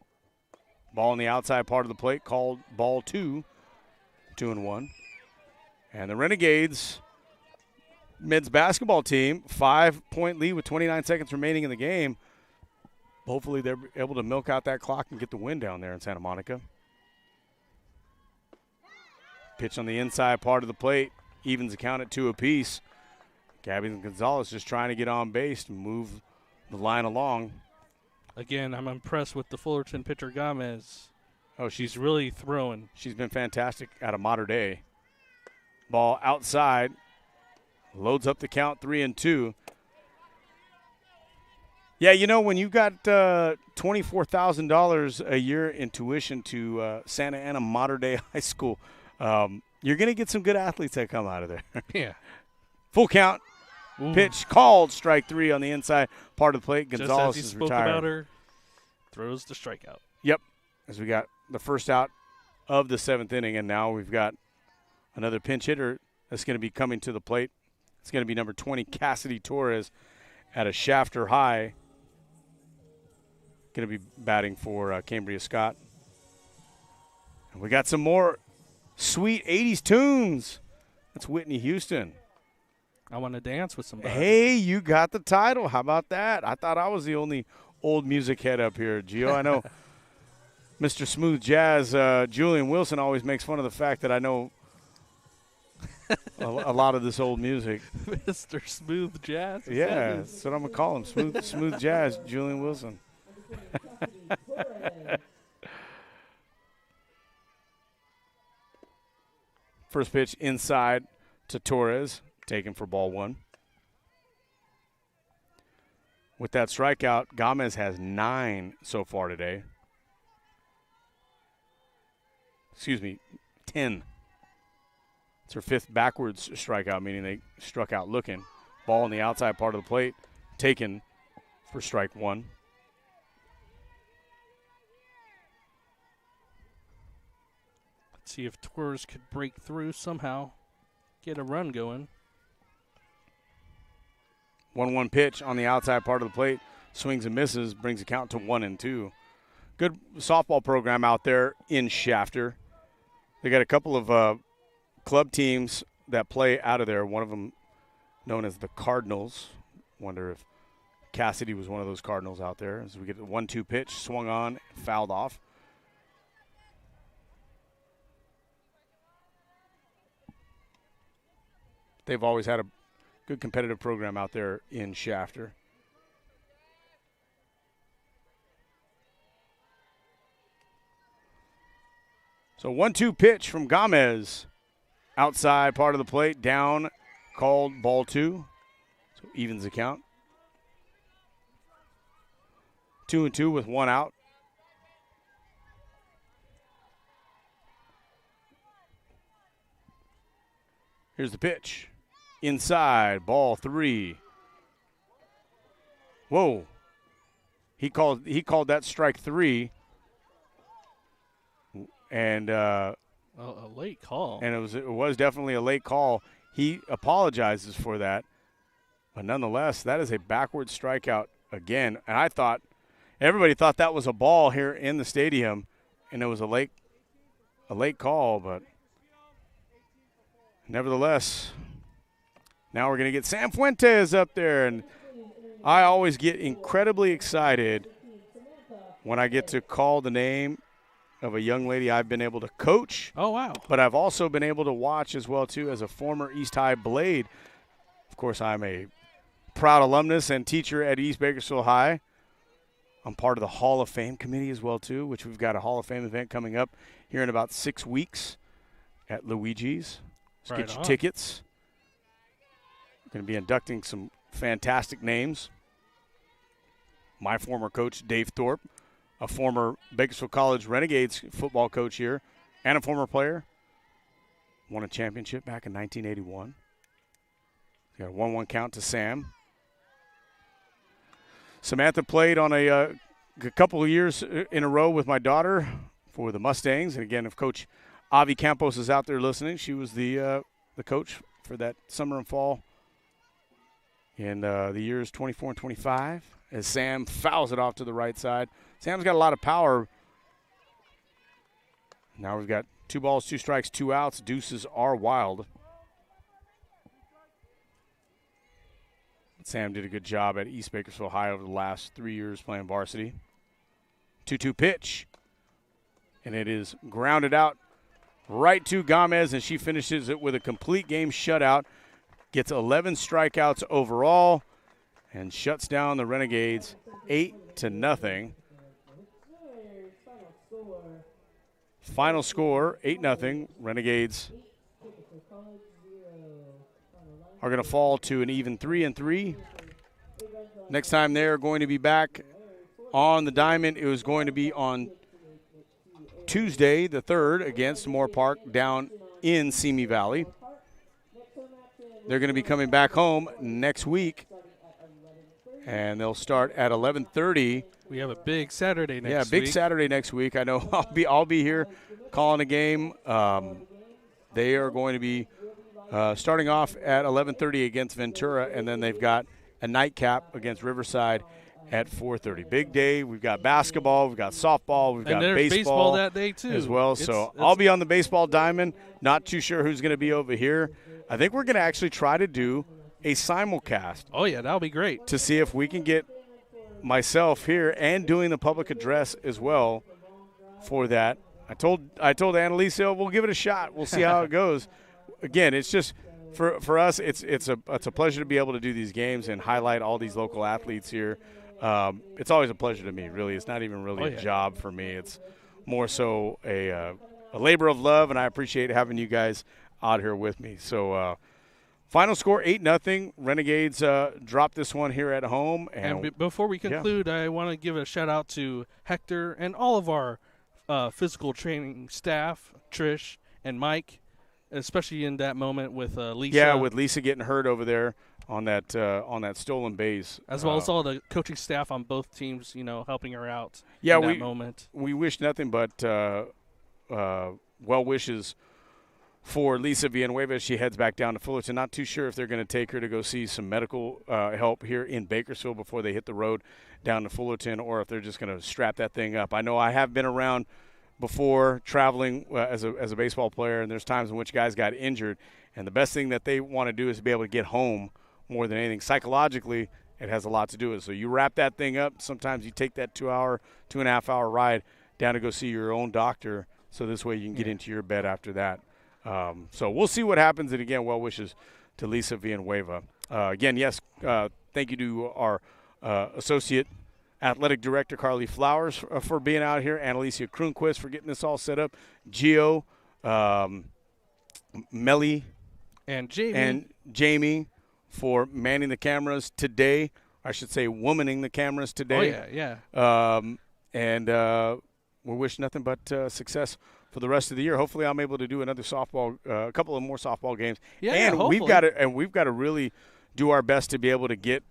Ball on the outside part of the plate, called ball 2. 2-1. And the Renegades men's basketball team, 5-point lead with 29 seconds remaining in the game. Hopefully they're able to milk out that clock and get the win down there in Santa Monica. Pitch on the inside part of the plate, evens the count at 2 apiece. Gabby Gonzalez just trying to get on base and move the line along. Again, I'm impressed with the Fullerton pitcher Gomez. Oh, she's really throwing. She's been fantastic out of Mater Dei. Ball outside, loads up the count 3-2. Yeah, when you got $24,000 a year in tuition to Santa Ana Mater Dei High School, you're going to get some good athletes that come out of there. Yeah. Full count. Ooh. Pitch called, strike 3 on the inside part of the plate. Gonzalez just as he is spoke retired. about her, throws the strikeout. Yep, as we got the first out of the 7th inning, and now we've got another pinch hitter that's going to be coming to the plate. It's going to be number 20, Cassidy Torres, at a shafter high. Going to be batting for Cambria Scott. And we got some more sweet 80s tunes. That's Whitney Houston. I want to dance with somebody. Hey, you got the title. How about that? I thought I was the only old music head up here, Gio. I know Mr. Smooth Jazz, Julian Wilson, always makes fun of the fact that I know a lot of this old music. Mr. Smooth Jazz? Yeah, that's what I'm going to call him, Smooth Jazz, Julian Wilson. First pitch inside to Torres, taken for ball 1. With that strikeout, Gomez has 9 so far today. 10. It's her 5th backwards strikeout, meaning they struck out looking. Ball on the outside part of the plate, taken for strike 1. Let's see if Torres could break through somehow. get a run going. 1-1 pitch on the outside part of the plate. Swings and misses, brings the count to 1-2. Good softball program out there in Shafter. They got a couple of club teams that play out of there. One of them known as the Cardinals. Wonder if Cassidy was one of those Cardinals out there. As we get the 1-2 pitch, swung on, fouled off. They've always had a good competitive program out there in Shafter. So 1-2 pitch from Gomez. Outside part of the plate, down, called ball 2. So evens the count. 2-2 with 1 out. Here's the pitch. Inside, ball 3. Whoa. He called that strike 3. And a late call. And it was definitely a late call. He apologizes for that. But nonetheless, that is a backward strikeout again. And everybody thought that was a ball here in the stadium, and it was a late call, but nevertheless, now we're going to get Sam Fuentes up there, and I always get incredibly excited when I get to call the name of a young lady I've been able to coach. Oh, wow. But I've also been able to watch as well, too, as a former East High Blade. Of course, I'm a proud alumnus and teacher at East Bakersfield High. I'm part of the Hall of Fame committee as well, too, which we've got a Hall of Fame event coming up here in about 6 weeks at Luigi's. Let's get your tickets. Going to be inducting some fantastic names. My former coach, Dave Thorpe, a former Bakersfield College Renegades football coach here, and a former player. Won a championship back in 1981. Got a 1-1 count to Sam. Samantha played on a couple of years in a row with my daughter for the Mustangs. And, again, if Coach Avi Campos is out there listening, she was the coach for that summer and fall in the years 24 and 25. As Sam fouls it off to the right side. Sam's got a lot of power. Now we've got 2 balls, 2 strikes, 2 outs. Deuces are wild. Sam did a good job at East Bakersfield High over the last 3 years playing varsity. 2-2 pitch. And it is grounded out right to Gomez, and she finishes it with a complete game shutout. Gets 11 strikeouts overall and shuts down the Renegades 8-0. Final score, 8-0. Renegades are going to fall to an even 3-3. Next time they're going to be back on the diamond, it was going to be on Tuesday, the 3rd, against Moore Park down in Simi Valley. They're going to be coming back home next week, and they'll start at 11:30. We have a big Saturday next week. Yeah, big Saturday next week. I know I'll be here calling a game. They are going to be starting off at 11:30 against Ventura, and then they've got a nightcap against Riverside at 4:30. Big day. We've got basketball. We've got softball. We've got baseball that day too as well. So I'll be on the baseball diamond. Not too sure who's going to be over here. I think we're going to actually try to do a simulcast. Oh yeah, that'll be great. To see if we can get myself here and doing the public address as well for that. I told Annalisa we'll give it a shot. We'll see how it goes. Again, it's just for us. It's a pleasure to be able to do these games and highlight all these local athletes here. It's always a pleasure to me. Really, it's not even really a job for me. It's more so a labor of love, and I appreciate having you guys out here with me. So. Final score 8-0. Renegades dropped this one here at home. And before we conclude, I want to give a shout out to Hector and all of our physical training staff, Trish and Mike, especially in that moment with Lisa. Yeah, with Lisa getting hurt over there on that stolen base, as well as all the coaching staff on both teams, helping her out. In that moment. We wish nothing but well wishes for Lisa Villanueva as she heads back down to Fullerton. Not too sure if they're going to take her to go see some medical help here in Bakersfield before they hit the road down to Fullerton, or if they're just going to strap that thing up. I know I have been around before traveling as a baseball player, and there's times in which guys got injured, and the best thing that they want to do is be able to get home more than anything. Psychologically, it has a lot to do with it. So you wrap that thing up. Sometimes you take that 2.5-hour ride down to go see your own doctor, so this way you can get into your bed after that. So we'll see what happens. And, again, well wishes to Lisa Villanueva. Again, yes, thank you to our associate athletic director, Carly Flowers, for being out here, Annalicia Kronquist for getting this all set up, Gio, Melly, And Jamie. and Jamie for manning the cameras today. I should say womaning the cameras today. Oh, yeah. And we wish nothing but success for the rest of the year. Hopefully, I'm able to do another softball, a couple of more softball games. Yeah, and hopefully. we've got to really do our best to be able to get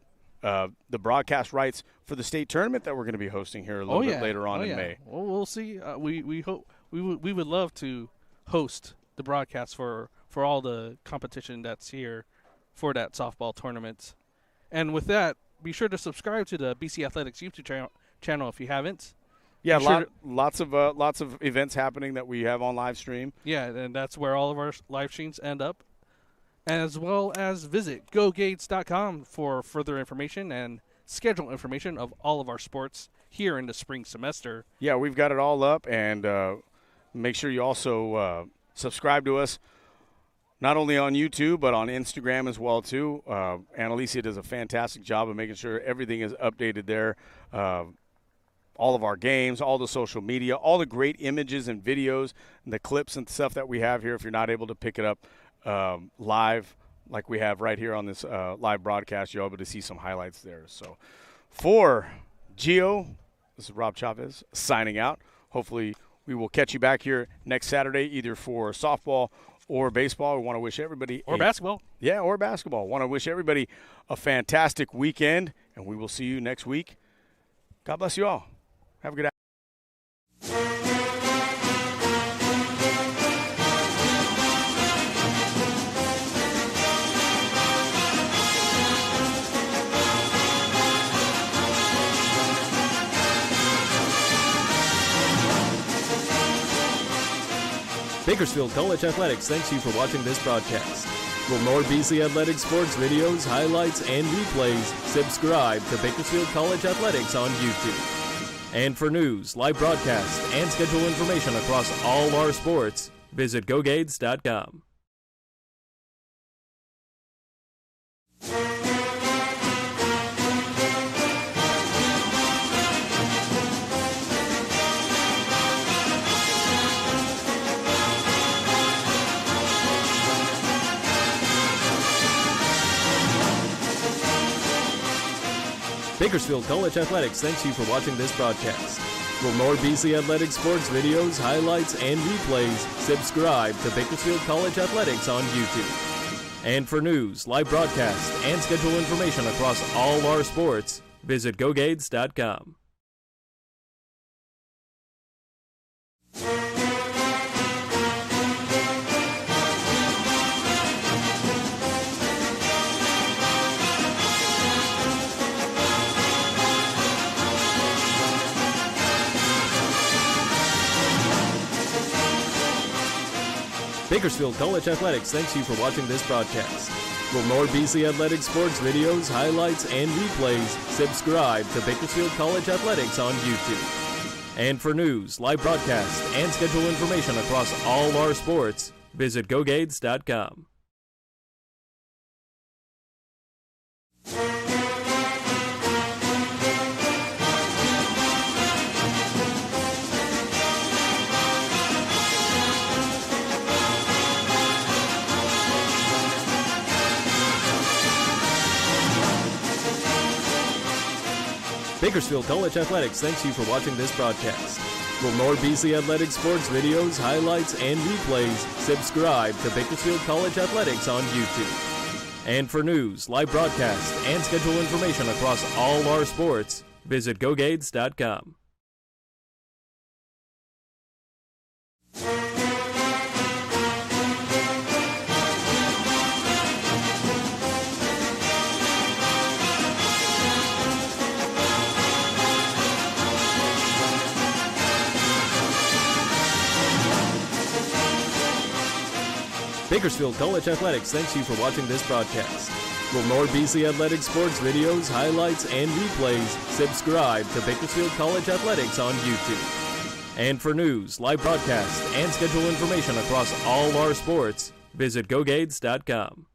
the broadcast rights for the state tournament that we're going to be hosting here a little bit later on in May. Well, we'll see. We hope we would love to host the broadcast for all the competition that's here for that softball tournament. And with that, be sure to subscribe to the BC Athletics YouTube channel if you haven't. Yeah, lots of events happening that we have on live stream. Yeah, and that's where all of our live streams end up. As well as visit GoGades.com for further information and schedule information of all of our sports here in the spring semester. Yeah, we've got it all up, and make sure you also subscribe to us, not only on YouTube, but on Instagram as well, too. Annalicia does a fantastic job of making sure everything is updated there. All of our games, all the social media, all the great images and videos, and the clips and stuff that we have here. If you're not able to pick it up live like we have right here on this live broadcast, you're able to see some highlights there. So for Gio, this is Rob Chavez signing out. Hopefully we will catch you back here next Saturday, either for softball or baseball. We want to wish everybody Basketball. Yeah, or basketball. Want to wish everybody a fantastic weekend, and we will see you next week. God bless you all. Have a good Bakersfield College Athletics thanks you for watching this broadcast. For more BC Athletics sports videos, highlights, and replays, subscribe to Bakersfield College Athletics on YouTube. And for news, live broadcasts, and schedule information across all our sports, visit GoGades.com. Bakersfield College Athletics thanks you for watching this broadcast. For more BC Athletics sports videos, highlights, and replays, subscribe to Bakersfield College Athletics on YouTube. And for news, live broadcasts, and schedule information across all our sports, visit GoGades.com. Bakersfield College Athletics thanks you for watching this broadcast. For more BC Athletics sports videos, highlights, and replays, subscribe to Bakersfield College Athletics on YouTube. And for news, live broadcasts, and schedule information across all our sports, visit GoGades.com. Bakersfield College Athletics thanks you for watching this broadcast. For more BC Athletics sports videos, highlights, and replays, subscribe to Bakersfield College Athletics on YouTube. And for news, live broadcasts, and schedule information across all our sports, visit GoGades.com. Bakersfield College Athletics thanks you for watching this broadcast. For more BC Athletics sports videos, highlights, and replays, subscribe to Bakersfield College Athletics on YouTube. And for news, live broadcasts, and schedule information across all our sports, visit GoGades.com.